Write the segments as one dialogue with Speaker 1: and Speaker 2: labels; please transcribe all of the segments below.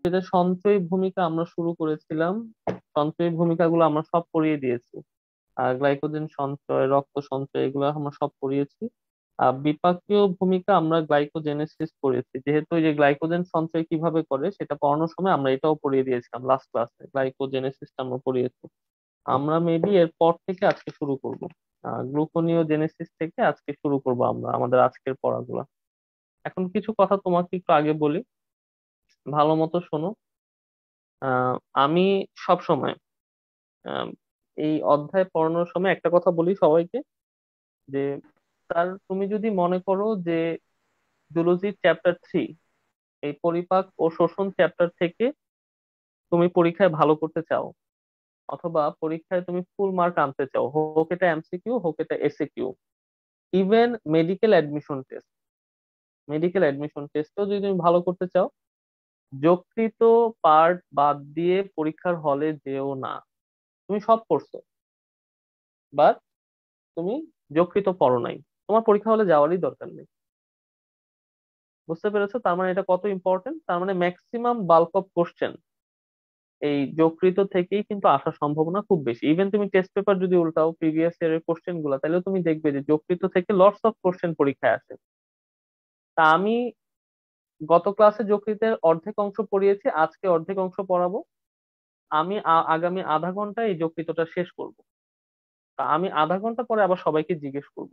Speaker 1: যেটা সঞ্চয়ী ভূমিকা আমরা শুরু করেছিলাম, সঞ্চয়ী ভূমিকাগুলো আমরা সব পড়িয়ে দিয়েছি। আর গ্লাইকোজেন সঞ্চয়, রক্ত সঞ্চয়, এগুলো আমরা সব পড়িয়েছি। আর বিপাকীয় ভূমিকা আমরা গ্লাইকোজেনেসিস পড়িয়েছি, যেহেতু এই যে গ্লাইকোজেন সঞ্চয় কিভাবে করে সেটা পড়ানোর সময় আমরা এটাও পড়িয়ে দিয়েছিলাম, লাস্ট ক্লাসে গ্লাইকোজেনেসিসটা আমরা পড়িয়েছি। আমরা মেবি এরপর থেকে আজকে শুরু করব, গ্লুকোনিওজেনেসিস থেকে আজকে শুরু করব আমরা আমাদের আজকের পড়াগুলা। এখন কিছু কথা তোমাকে একটু আগে বলি, ভালো মতো শোনো। আমি সব সময় এই অধ্যায় পড়ানোর সময় একটা কথা বলি সবাইকে, যে তুমি যদি মনে করো যে জুলজি চ্যাপ্টার 3, এই পরিপাক ও শোষণ চ্যাপ্টার থেকে তুমি পরীক্ষায় ভালো করতে চাও, অথবা পরীক্ষায় তুমি ফুল মার্ক আনতে চাও, হোক এটা এমসিকিউ হোক এটা এসএকিউ, ইভেন মেডিকেল অ্যাডমিশন টেস্টও যদি তুমি ভালো করতে চাও, যকৃত পার্ট বাদ দিয়ে পরীক্ষার হলে যেও না। তুমি সব পড়ছো, বাট তুমি যকৃত পড়ো নাই, তোমার পরীক্ষা হলে যাওয়ারই দরকার নেই। বুঝতে পেরেছো? তার মানে এটা কত ইম্পর্টেন্ট। তার মানে ম্যাক্সিমাম বাল্ক অফ কোশ্চেন এই যকৃত থেকেই কিন্তু আসার সম্ভাবনা খুব বেশি। ইভেন তুমি টেস্ট পেপার যদি উল্টাও প্রিভিয়াস ইয়ারের কোশ্চেন গুলা, তাহলে তুমি দেখবে যে যকৃত থেকে লটস অফ কোশ্চেন পরীক্ষায় আসে। তা আমি গত ক্লাসে যকৃতের অর্ধেক অংশ পড়িয়েছি, আজকে অর্ধেক অংশ পড়াবো। আমি আগামী আধা ঘন্টা এই যকৃতটা শেষ করব। তা আমি আধা ঘন্টা পরে আবার সবাইকে জিজ্ঞেস করব।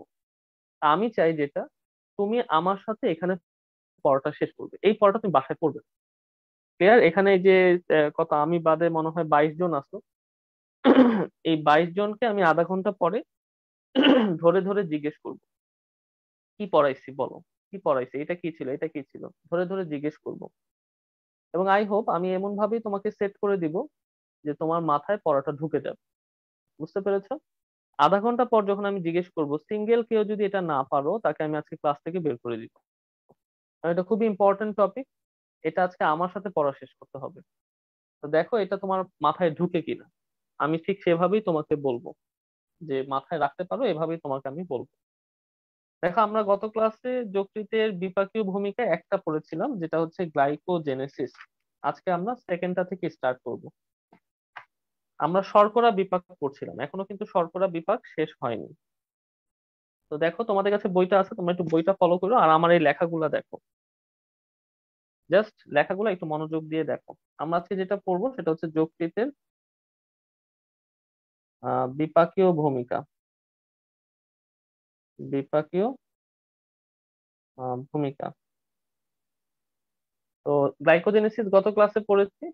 Speaker 1: তা আমি চাই যেটা, তুমি আমার সাথে এখানে পড়াটা শেষ করবে, এই পড়াটা তুমি বাসায় করবে। ক্লিয়ার? এখানে এই যে কত, আমি বাদে মনে হয় 22 জন আছো। এই 22 জনকে আমি আধা ঘন্টা পরে ধরে ধরে জিজ্ঞেস করব, কি পড়াইছি বলো, কি পড়াইছি, এটা কি ছিল, এটা কি ছিল, ধরে ধরে জিজ্ঞেস করব। এবং আই হোপ আমি এমন ভাবেই তোমাকে সেট করে দিব যে তোমার মাথায় পড়াটা ঢুকে যাবে। বুঝতে পেরেছো? আধা ঘন্টা পর যখন আমি জিজ্ঞেস করব, সিঙ্গেল কেউ যদি এটা না পারো তাকে আমি আজকে ক্লাস থেকে বের করে দিব। কারণ এটা খুবই ইম্পর্টেন্ট টপিক, এটা আজকে আমার সাথে পড়া শেষ করতে হবে। তো দেখো এটা তোমার মাথায় ঢুকে কিনা। আমি ঠিক সেভাবেই তোমাকে বলবো, যে মাথায় রাখতে পারো এভাবেই তোমাকে আমি বলবো। দেখো আমরা গত ক্লাসে যকৃতের বিপাকীয় ভূমিকা একটা পড়েছিলাম, যেটা হচ্ছে গ্লাইকোজেনেসিস। আজকে আমরা সেকেন্ডটা থেকে স্টার্ট করব। আমরা শর্করা বিপাক পড়ছিলাম, এখনো কিন্তু শর্করা বিপাক শেষ হয়নি। তো দেখো তোমাদের কাছে বইটা আছে, তোমরা একটু বইটা ফলো করো আর আমার এই লেখাগুলা দেখো। জাস্ট লেখাগুলো একটু মনোযোগ দিয়ে দেখো। আমরা আজকে যেটা পড়বো সেটা হচ্ছে যকৃতের বিপাকীয় ভূমিকা। বিপাকীয় ভূমিকা। তো গ্লাইকোজেনেসিস গত ক্লাসে পড়েছি।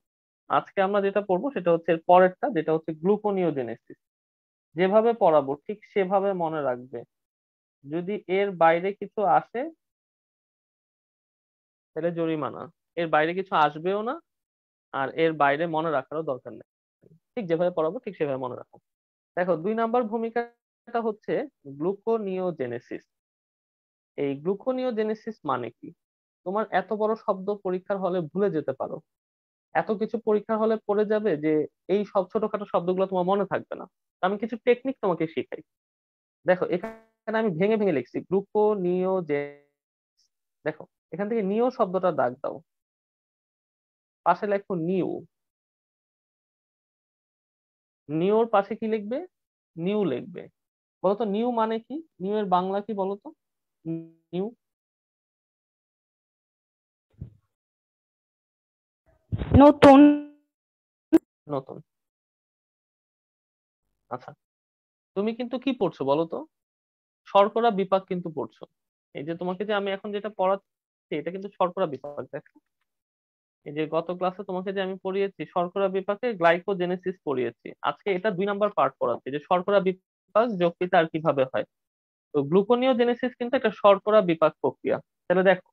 Speaker 1: আজকে আমরা যেটা পড়বো সেটা হচ্ছে এর পরেরটা, যেটা হচ্ছে গ্লুকোনিওজেনেসিস। যেভাবে পড়াবো ঠিক সেভাবে মনে রাখবে। যদি এর বাইরে কিছু আসে তাহলে জরিমানা, এর বাইরে কিছু আসবেও না, আর এর বাইরে মনে রাখারও দরকার নেই। ঠিক যেভাবে পড়াবো ঠিক সেভাবে মনে রাখো। দেখো 2 নাম্বার ভূমিকাটা হচ্ছে গ্লুকোনিওজেনেসিস। এই গ্লুকোনিওজেনেসিস মানে কি? তোমার এত বড় শব্দ পরীক্ষার হলে ভুলে যেতে পারো, এত কিছু পরীক্ষার হলে পড়ে যাবে যে এই সব ছোটখাটো শব্দগুলো তোমার মনে থাকবে না। তো আমি কিছু টেকনিক তোমাকে শিখাই। দেখো এখানে আমি ভেঙে ভেঙে লিখছি গ্লুকোনিওজে। দেখো এখান থেকে নিও শব্দটা দাগ দাও, পাশে লেখো নিউ। নিওর পাশে কি লিখবে? নিউ লিখবে। বলতো নিউ মানে কি? নিউ এর বাংলা কি বলতো? নিউ,
Speaker 2: নতুন।
Speaker 1: নতুন। আচ্ছা, তুমি কিন্তু কি পড়ছো বলো তো? শর্করা বিপাক কিন্তু পড়ছো। এই যে তোমাকে যে আমি এখন যেটা পড়াচ্ছি এটা কিন্তু শর্করা বিপাক, দেখো। এই যে গত ক্লাসে তোমাকে যে আমি পড়িয়েছি শর্করা বিপাকে গ্লাইকোজেনেসিস পড়িয়েছি, আজকে এটা 2 নাম্বার পার্ট পড়াচ্ছি, যে শর্করা বিপাক যকৃতে আর কিভাবে হয়। তো গ্লুকোনিওজেনেসিস কিন্তু একটা শর্করা বিপাক প্রক্রিয়া। তাহলে দেখো,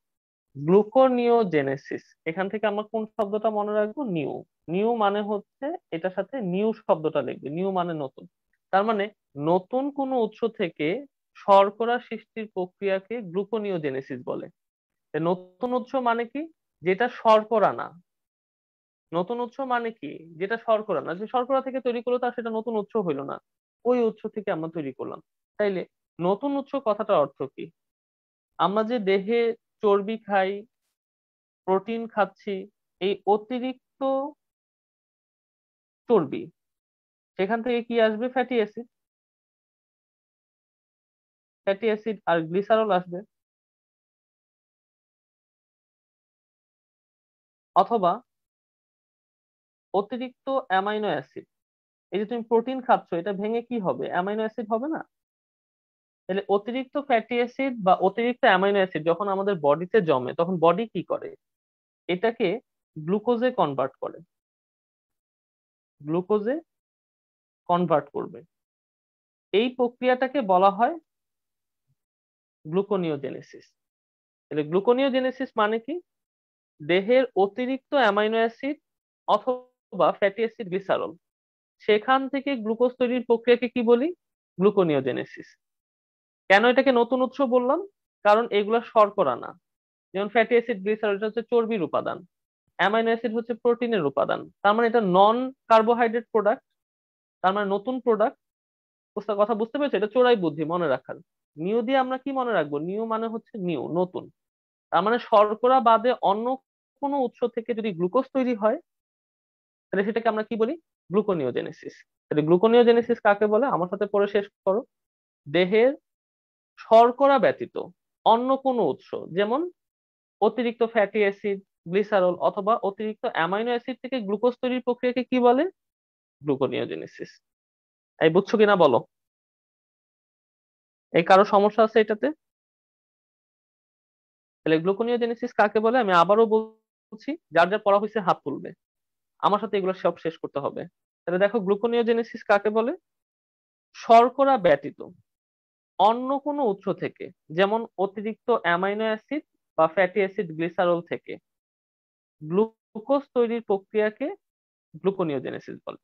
Speaker 1: গ্লুকোনিওজেনেসিস, এখান থেকে আমরা কোন শব্দটা মনে রাখবো? নিউ। নিউ মানে হচ্ছে এটার সাথে নিউ শব্দটা লিখবে, নিউ মানে নতুন। তার মানে নতুন কোনো উৎস থেকে শর্করা সৃষ্টির প্রক্রিয়াকে গ্লুকোনিওজেনেসিস বলে। তা নতুন উৎস মানে কি? যেটা শর্করা না। নতুন উৎস মানে কি? যেটা শর্করা না, যে শর্করা থেকে তৈরি করলো তার সেটা নতুন উৎস হইলো না, ওই উৎস থেকে আমরা তৈরি করলাম। তাইলে নতুন উৎস কথাটার অর্থ কি? আমরা যে দেহে চর্বি খাই, প্রোটিন খাচ্ছি, এই অতিরিক্ত চর্বি, সেখান থেকে কি আসবে? Fatty acid. ফ্যাটি অ্যাসিড আর গ্লিসারল আসবে। অথবা অতিরিক্ত অ্যামাইনো অ্যাসিড। এই যে তুমি প্রোটিন খাচ্ছ, এটা ভেঙে কি হবে? অ্যামাইনো অ্যাসিড হবে না? তাহলে অতিরিক্ত ফ্যাটি অ্যাসিড বা অতিরিক্ত অ্যামাইনো অ্যাসিড যখন আমাদের বডিতে জমে, তখন বডি কি করে? এটাকে গ্লুকোজে কনভার্ট করে। গ্লুকোজে কনভার্ট করবে। এই প্রক্রিয়াটাকে বলা হয় গ্লুকোনিওজেনেসিস। তাহলে গ্লুকোনিওজেনেসিস মানে কি? দেহের অতিরিক্ত অ্যামাইনো অ্যাসিড অথবা ফ্যাটি অ্যাসিড, গ্লিসারল, সেখান থেকে গ্লুকোজ তৈরির প্রক্রিয়াকে কি বলি? গ্লুকোনিওজেনেসিস। কেন এটাকে নতুন উৎস বললাম? কারণ এগুলা শর্করা না। যেমন ফ্যাটি অ্যাসিড, গ্লিসারল এটা হচ্ছে চর্বির উপাদান, অ্যামাইনো অ্যাসিড হচ্ছে প্রোটিনের উপাদান। তার মানে এটা নন কার্বোহাইড্রেট প্রোডাক্ট, তার মানে নতুন প্রোডাক্ট। কথা বুঝতে পেরেছো? এটা চোরাই বুদ্ধি মনে রাখার। নিউ দিয়ে আমরা কি মনে রাখবো? নিউ মানে হচ্ছে নিউ, নতুন। তার মানে শর্করা বাদে অন্য কোনো উৎস থেকে যদি গ্লুকোজ তৈরি হয়, তাহলে সেটাকে আমরা কি বলি? গ্লুকোনিওজেনেসিস। তাহলে গ্লুকোনিওজেনেসিস কাকে বলে? আমার সাথে পড়ে শেষ করো। দেহের শর্করা ব্যতীত অন্য কোনো উৎস, যেমন অতিরিক্ত ফ্যাটি অ্যাসিড, গ্লিসারল অথবা অতিরিক্ত অ্যামাইনো অ্যাসিড থেকে গ্লুকোজ তৈরির প্রক্রিয়াকে কি বলে? গ্লুকোনিওজেনেসিস। এই বুঝছো কিনা বলো? এই কারো সমস্যা আছে এটাতে? তাহলে গ্লুকোনিওজেনেসিস কাকে বলে আমি আবারও বলছি, যার যার পড়া হয়েছে হাত তুলবে। আমার সাথে এগুলো সব শেষ করতে হবে। তাহলে দেখো, গ্লুকোনিওজেনেসিস কাকে বলে? শর্করা ব্যতীত অন্য কোনো উৎস থেকে, যেমন অতিরিক্ত অ্যামাইনো অ্যাসিড বা ফ্যাটি অ্যাসিড, গ্লিসারল থেকে গ্লুকোজ তৈরির প্রক্রিয়াকে গ্লুকোনিওজেনেসিস বলে।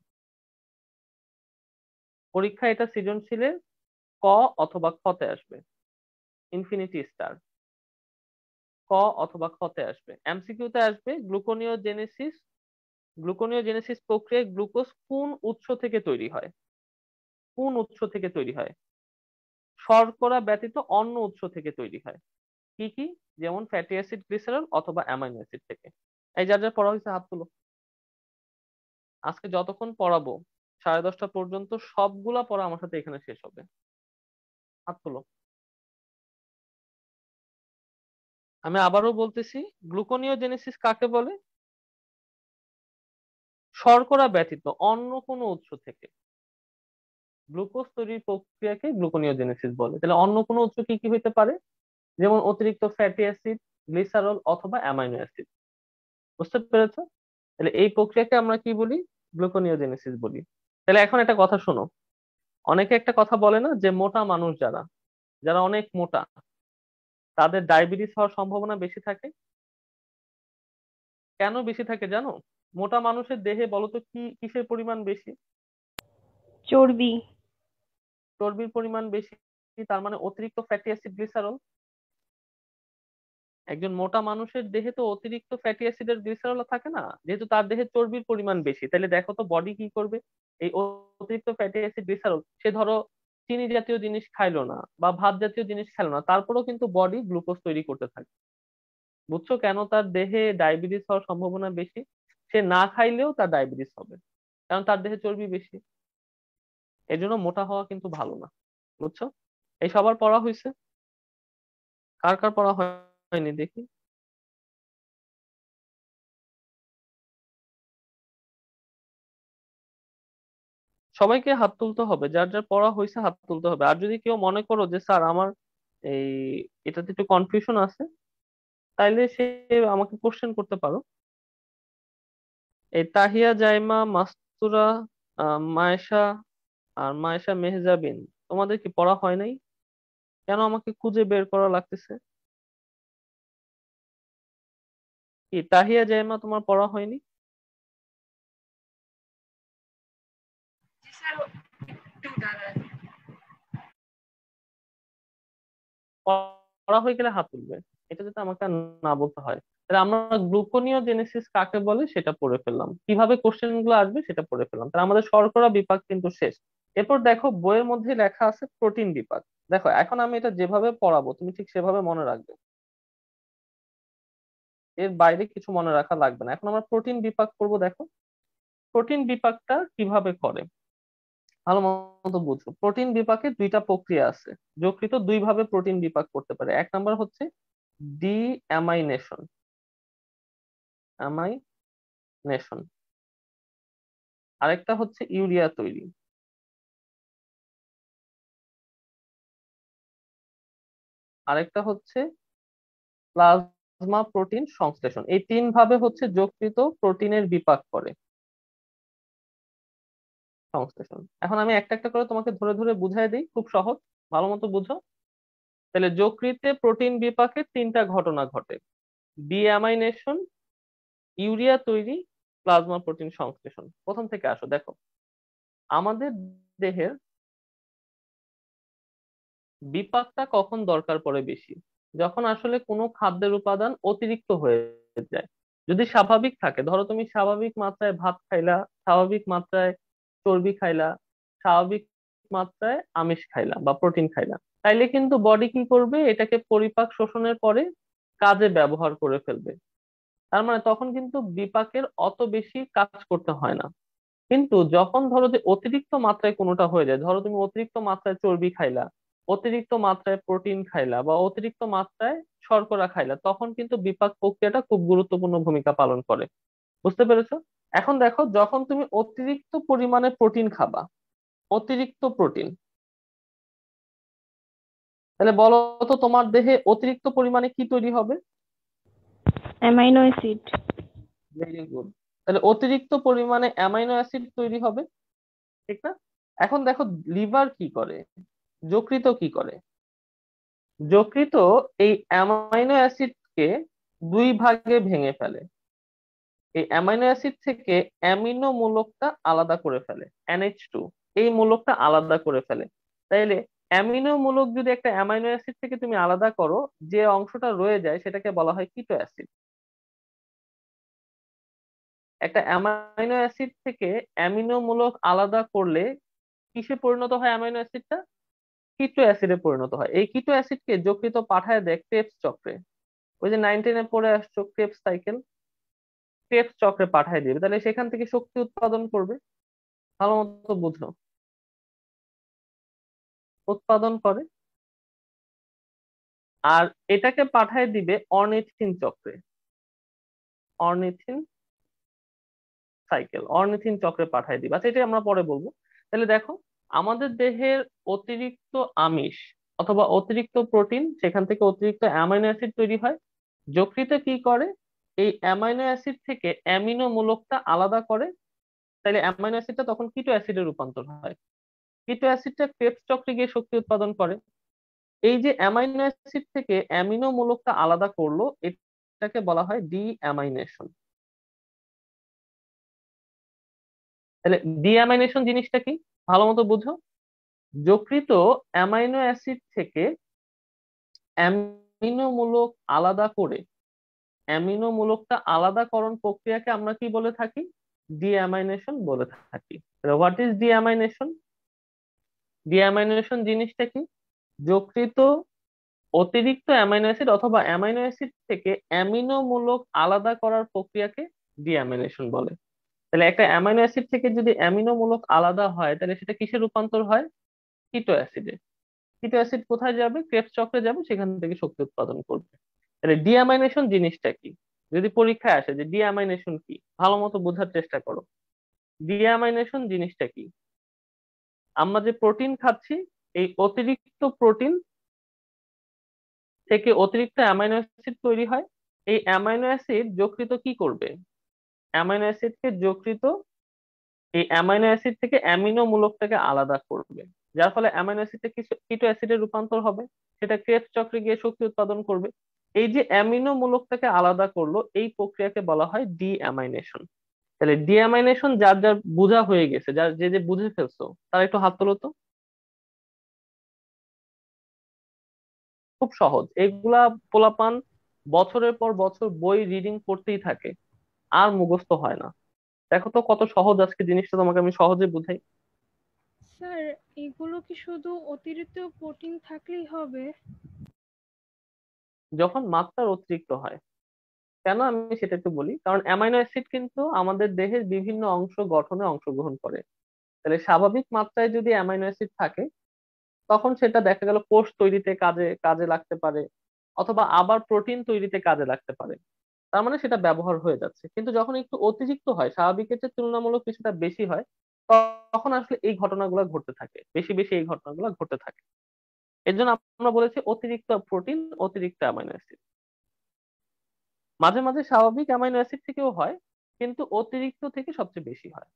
Speaker 1: পরীক্ষা এটা সৃজনশীলে ক অথবা খতে আসবে। Infinity star. ক অথবা খতে আসবে। এমসিকিউ তে আসবে গ্লুকোনিওজেনেসিস। গ্লুকোনিওজেনেসিস প্রক্রিয়ায় গ্লুকোজ কোন উৎস থেকে তৈরি হয়? কোন উৎস থেকে তৈরি হয়? শর্করা ব্যতীত অন্য উৎস থেকে তৈরি হয়। কি কি? যেমন ফ্যাটি অ্যাসিড, গ্লিসারল অথবা অ্যামাইনো অ্যাসিড থেকে। এই যার যা পড়া হয়েছে হাত তুলো। আজকে যতক্ষণ পড়াবো 10:30 পর্যন্ত সবগুলা পড়া আমার সাথে এখানে শেষ হবে। হাত তুলো। আমি আবারও বলতেছি, গ্লুকোনিওজেনেসিস কাকে বলে? শর্করা ব্যতীত অন্য কোনো উৎস থেকে গ্লুকোজ তৈরির প্রক্রিয়াকে গ্লুকোনিওজেনেসিস বলে। তাহলে অন্য কোনো উৎস কি কি হইতে পারে? যেমন অতিরিক্ত ফ্যাটি অ্যাসিড, গ্লিসারল অথবা অ্যামাইনো অ্যাসিড। বুঝতে পেরেছো? তাহলে এই প্রক্রিয়াকে আমরা কি বলি? গ্লুকোনিওজেনেসিস বলি। তাহলে এখন একটা কথা শোনো। অনেকে একটা কথা বলে না, যে মোটা মানুষ যারা, যারা অনেক মোটা, তাদের ডায়াবেটিস হওয়ার সম্ভাবনা বেশি থাকে। কেন বেশি থাকে জানো? মোটা মানুষের দেহে বলতো কি কিসের পরিমাণ বেশি?
Speaker 2: চর্বি।
Speaker 1: চর্বির পরিমাণ বেশি। তার মানে অতিরিক্ত ফ্যাটি অ্যাসিড, গ্লিসারল। একজন মোটা মানুষের দেহে তো অতিরিক্ত ফ্যাটি অ্যাসিড আর গ্লিসারল থাকে না, যেহেতু তার দেহে চর্বির পরিমাণ বেশি। তাহলে দেখো তো বডি কি করবে? এই অতিরিক্ত ফ্যাটি অ্যাসিড, গ্লিসারল, সে ধরো চিনি জাতীয় জিনিস খাইলো না বা ভাত জাতীয় জিনিস খেলো না, তারপরেও কিন্তু বডি গ্লুকোজ তৈরি করতে থাকে। বুঝছো কেন তার দেহে ডায়াবেটিস হওয়ার সম্ভাবনা বেশি? সে না খাইলেও তার ডায়াবেটিস হবে, কারণ তার দেহে চর্বি বেশি। এই জন্য মোটা হওয়া কিন্তু ভালো না। বুঝছো? এই সবার পড়া হয়েছে? কার কার পড়া হয়নি দেখি? সবাইকে হাত তুলতে হবে, যার যার পড়া হয়েছে হাত তুলতে হবে। আর যদি কেউ মনে করো যে স্যার আমার এই এটাতে একটু কনফিউশন আছে, তাইলে সে আমাকে কোশ্চেন করতে পারো। এই তাহিয়া, জাইমা, মাস্তুরা, মায়েশা আর মায়েশা মেহজাবিন, তোমাদের কি পড়া হয় নাই? কেন আমাকে খুঁজে বের করা লাগতেছে? কি তাহিয়া, জাইমা, তোমার পড়া হয়নি? পড়া হয়ে গেলে হাত তুলবে। এটা যদি আমাকে আর না বলতে হয়। তাহলে আমরা গ্লুকোনিওজেনেসিস কাকে বলে সেটা পড়ে ফেললাম, কিভাবে কোশ্চেন গুলো আসবে সেটা পড়ে ফেললাম। তাহলে আমাদের শর্করা বিভাগ কিন্তু শেষ। এরপর দেখো, বইয়ের মধ্যে লেখা আছে প্রোটিন বিভাগ। দেখো এখন আমি এটা যেভাবে পড়াবো তুমি ঠিক সেভাবে মনে রাখবে। এর বাইরে কিছু মনে রাখা লাগবে না। এখন আমরা প্রোটিন বিপাক করব। দেখো প্রোটিন বিপাকটা কিভাবে করে ভালো মতো বুঝো। প্রোটিন বিপাকে দুইটা প্রক্রিয়া আছে। যকৃৎ দুই ভাবে প্রোটিন বিপাক করতে পারে। এক নাম্বার হচ্ছে ডি অ্যামাইনেশন। অ্যামাইনেশন। আরেকটা হচ্ছে ইউরিয়া তৈরি। আরেকটা হচ্ছে প্লাজমা প্রোটিন সংশ্লেষণ। এই তিন ভাবে হচ্ছে যকৃৎ প্রোটিনের বিপাক করে, সংশ্লেষণ। এখন আমি একটা একটা করে তোমাকে ধরে ধরে বুঝাই দিই, খুব সহজ, ভালো মতো বুঝো। তাহলে যকৃতে প্রোটিন বিপাকের তিনটা ঘটনা ঘটে: ডিঅ্যামাইনেশন, ইউরিয়া তৈরি, প্লাজমা প্রোটিন সংশ্লেষণ। প্রথম থেকে আসো, দেখো আমাদের দেহের বিপাকটা কখন দরকার পড়ে বেশি? যখন আসলে কোনো খাদ্যের উপাদান অতিরিক্ত হয়ে যায়। যদি স্বাভাবিক থাকে, ধরো তুমি স্বাভাবিক মাত্রায় ভাত খাইলা, স্বাভাবিক মাত্রায় চর্বি খাইলা, স্বাভাবিক মাত্রায় আমিষ খাইলা বা প্রোটিন খাইলা, তাইলে কিন্তু বডি কি করবে, এটাকে পরিপাক শোষণের পরে কাজে ব্যবহার করে ফেলবে। তার মানে তখন কিন্তু বিপাকের অত বেশি কাজ করতে হয় না। কিন্তু যখন ধরো যে অতিরিক্ত মাত্রায় কোনোটা হয়ে যায়, ধরো তুমি অতিরিক্ত মাত্রায় চর্বি খাইলা, অতিরিক্ত মাত্রায় প্রোটিন খাইলা বা অতিরিক্ত মাত্রায় শর্করা খাইলা, তখন কিন্তু বিপাক প্রক্রিয়াটা খুব গুরুত্বপূর্ণ ভূমিকা পালন করে। বুঝতে পেরেছো? এখন দেখো, যখন তুমি অতিরিক্ত পরিমাণে প্রোটিন খাবা, অতিরিক্ত প্রোটিন, তাহলে বলো তো তোমার দেহে অতিরিক্ত পরিমাণে কি তৈরি হবে?
Speaker 2: Amino acid.
Speaker 1: Very good. তাহলে অতিরিক্ত পরিমাণে অ্যামাইনো অ্যাসিড তৈরি হবে, ঠিক না? এখন দেখো লিভার কি করে, যকৃৎ কি করে। যকৃৎ এই অ্যামাইনো অ্যাসিডকে দুই ভাগে ভেঙে ফেলে। এই অ্যামাইনো অ্যাসিড থেকে অ্যামিনো মূলকটা আলাদা করে ফেলে, NH2। এই মূলকটা আলাদা করে ফেলে। তাইলে অ্যামিনো মূলক যদি একটা অ্যামাইনো অ্যাসিড থেকে তুমি আলাদা করো, যে অংশটা রয়ে যায় সেটাকে বলা হয় কিটো অ্যাসিড। একটা অ্যামাইনো অ্যাসিড থেকে অ্যামিনো মূলক আলাদা করলে কিসে পরিণত হয়? অ্যামাইনো অ্যাসিডটা কিটো অ্যাসিডে পরিণত হয়। এই কিটো অ্যাসিডকে যকৃৎ পাঠায় দেয় ক্রেবস চক্রে। ওই যে 9-10-এ পড়ে আসছো ক্রেবস সাইকেল, ক্রেবস চক্রে পাঠায় দিবে, তাহলে সেখান থেকে শক্তি উৎপাদন করবে। ভালো মতো বুঝো, উৎপাদন করে। আর এটাকে পাঠায় দিবে অর্নিথিন চক্রে, অর্নিথিন সাইকেল, অর্নিথিন চক্রে পাঠায় দিবে। আচ্ছা, এটা আমরা পরে বলবো। তাহলে দেখো, আমাদের দেহের অতিরিক্ত আমিষ অথবা অতিরিক্ত প্রোটিন, সেখান থেকে অতিরিক্ত অ্যামাইনো অ্যাসিড তৈরি হয়। যকৃৎ কি করে, এই অ্যামাইনো অ্যাসিড থেকে অ্যামিনো মূলকটা আলাদা করে। তাহলে অ্যামাইনো অ্যাসিডটা তখন কিটো অ্যাসিডে রূপান্তর হয়। কিটো অ্যাসিডটা ক্রেবস চক্রে গিয়ে শক্তি উৎপাদন করে। এই যে অ্যামাইনো অ্যাসিড থেকে অ্যামিনো মূলকটা আলাদা করলো, এটাকে বলা হয় ডি অ্যামাইনেশন। তাহলে ডি অ্যামাইনেশন জিনিসটা কি ভালো মতো বুঝো। যকৃৎ অ্যামাইনো অ্যাসিড থেকে অ্যামিনো মূলক আলাদা করে, অ্যামিনো মূলকটা আলাদাকরণ প্রক্রিয়াকে আমরা কি বলে থাকি? ডিঅ্যামাইনেশন বলে থাকি। What is ডিঅ্যামাইনেশন? ডিঅ্যামাইনেশন জিনিসটা কি? যকৃৎ অতিরিক্ত অ্যামাইনো অ্যাসিড অথবা অ্যামাইনো অ্যাসিড থেকে অ্যামিনো মূলক আলাদা করার প্রক্রিয়াকে ডিঅ্যামাইনেশন বলে। তাহলে একটা অ্যামাইনো অ্যাসিড থেকে যদি অ্যামিনো মূলক আলাদা হয়, তাহলে সেটা কিসে রূপান্তর হয়? কিটো অ্যাসিডে। কিটো অ্যাসিড কোথায় যাবে? ক্রেবস চক্রে যাবে, সেখান থেকে শক্তি উৎপাদন করবে। তাহলে ডিঅ্যামাইনেশন জিনিসটা কি? যদি পরীক্ষায় আসে যে ডিঅ্যামাইনেশন কি, ভালো মতো বোঝার চেষ্টা করো। ডিঅ্যামাইনেশন জিনিসটা কি? আমরা যে প্রোটিন খাচ্ছি, এই অতিরিক্ত প্রোটিন থেকে অতিরিক্ত অ্যামাইনো অ্যাসিড তৈরি হয়। এই অ্যামাইনো অ্যাসিড যকৃৎ কি করবে? অ্যামাইনো অ্যাসিডকে যকৃৎ এই অ্যামাইনো অ্যাসিড থেকে অ্যামিনো মূলকটাকে আলাদা করবে, যার ফলে অ্যামাইনো অ্যাসিডটা কিটো অ্যাসিডে রূপান্তর হবে। সেটা ক্রেবস চক্রে গিয়ে শক্তি উৎপাদন করবে। এই যে অ্যামিনো মূলকটাকে আলাদা করলো, এই প্রক্রিয়াকে বলা হয় ডিঅ্যামাইনেশন। তাহলে ডিঅ্যামাইনেশন যার যার বোঝা হয়ে গেছে, যার যে যে বুঝে ফেলছো, তারা একটু হাত তোলো তো। খুব সহজ এগুলা। পোলাপান বছরের পর বছর বই রিডিং করতেই থাকে, আর মুখস্থ হয় না। দেখো তো কত সহজ আজকে জিনিসটা, তোমাকে আমি সহজে বুঝাই।
Speaker 3: স্যার, এগুলো কি শুধু অতিরিক্ত প্রোটিন থাকলেই হবে?
Speaker 1: যখন মাত্রার অতিরিক্ত হয়, কেন আমি সেটা একটু বলি। কারণ অ্যামাইনো অ্যাসিড কিন্তু আমাদের দেহের বিভিন্ন অংশ গঠনে অংশগ্রহণ করে। তাহলে স্বাভাবিক মাত্রায় যদি অ্যামাইনো অ্যাসিড থাকে, তখন সেটা দেখা গেল কোষ তৈরিতে কাজে কাজে লাগতে পারে, অথবা আবার প্রোটিন তৈরিতে কাজে লাগতে পারে। তার মানে সেটা ব্যবহার হয়ে যাচ্ছে। কিন্তু যখন একটু অতিরিক্ত হয়, স্বাভাবিকের চেয়ে তুলনামূলক কিছুটা বেশি হয়, তখন আসলে এই ঘটনাগুলো ঘটতে থাকে, বেশি বেশি এই ঘটনাগুলো ঘটতে থাকে। এর জন্য আমরা বলেছি অতিরিক্ত প্রোটিন, অতিরিক্ত অ্যামাইনো অ্যাসিড। মাঝে মাঝে স্বাভাবিক অ্যামাইনো অ্যাসিড থেকেও হয়, কিন্তু অতিরিক্ত থেকে সবচেয়ে বেশি হয়।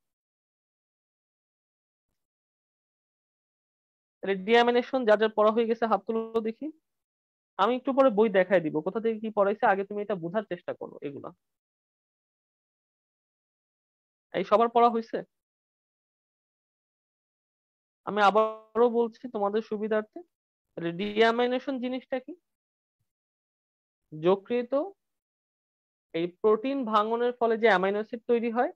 Speaker 1: তাহলে ডিঅ্যামিনেশন যার যার পড়া হয়ে গেছে হাত তুলো দেখি। আমি একটু পরে বই দেখাই দিব কোথা থেকে কি পড়াইছে, আগে তুমি এটা বোঝার চেষ্টা করো এগুলা। এই সবার পড়া হয়েছে? আমি আবারও বলছি তোমাদের সুবিধার্থে। ডিঅ্যামাইনেশন জিনিসটা কি? যকৃত এই প্রোটিন ভাঙনের ফলে যে অ্যামাইনো অ্যাসিড তৈরি হয়,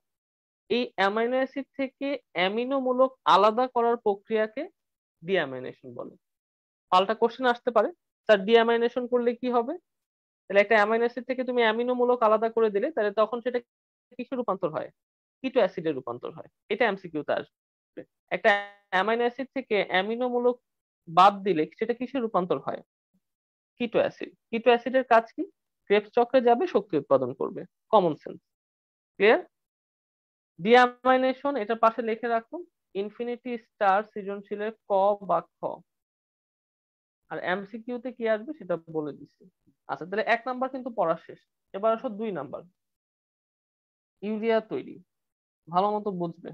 Speaker 1: এই অ্যামাইনো অ্যাসিড থেকে অ্যামিনো মূলক আলাদা করার প্রক্রিয়াকে ডিঅ্যামাইনেশন বলে। পাল্টা কোশ্চেন আসতে পারে, স্যার ডিঅ্যামাইনেশন করলে কি হবে? তাহলে একটা অ্যামাইনো অ্যাসিড থেকে তুমি অ্যামিনো মূলক আলাদা করে দিলে, তাহলে তখন সেটা কিসে রূপান্তর হয়? কিটো অ্যাসিডে রূপান্তর হয়। এটা এমসিকিউ তে আসবে। একটা অ্যামাইনো অ্যাসিড থেকে অ্যামিনো মূলক বাদ দিলে সেটা কিসে রূপান্তর হয়? কিটো অ্যাসিড। কিটো অ্যাসিডের কাজ কি? ক্রেবস চক্রে যাবে, শক্তি উৎপাদন করবে। Common sense. ক্লিয়ার? ডিঅ্যামাইনেশন এটার পাশে লিখে রাখুন ইনফিনিটি স্টার সৃজনশীলের ক বা খ। আর এমসিকিউ তে কি আসবে সেটা বলে দিচ্ছি। আচ্ছা, তাহলে 1 নাম্বার কিন্তু পড়া শেষ। এবার আসো 2 নাম্বার। ইউরিয়া তৈরি ভালো মতো বুঝবে।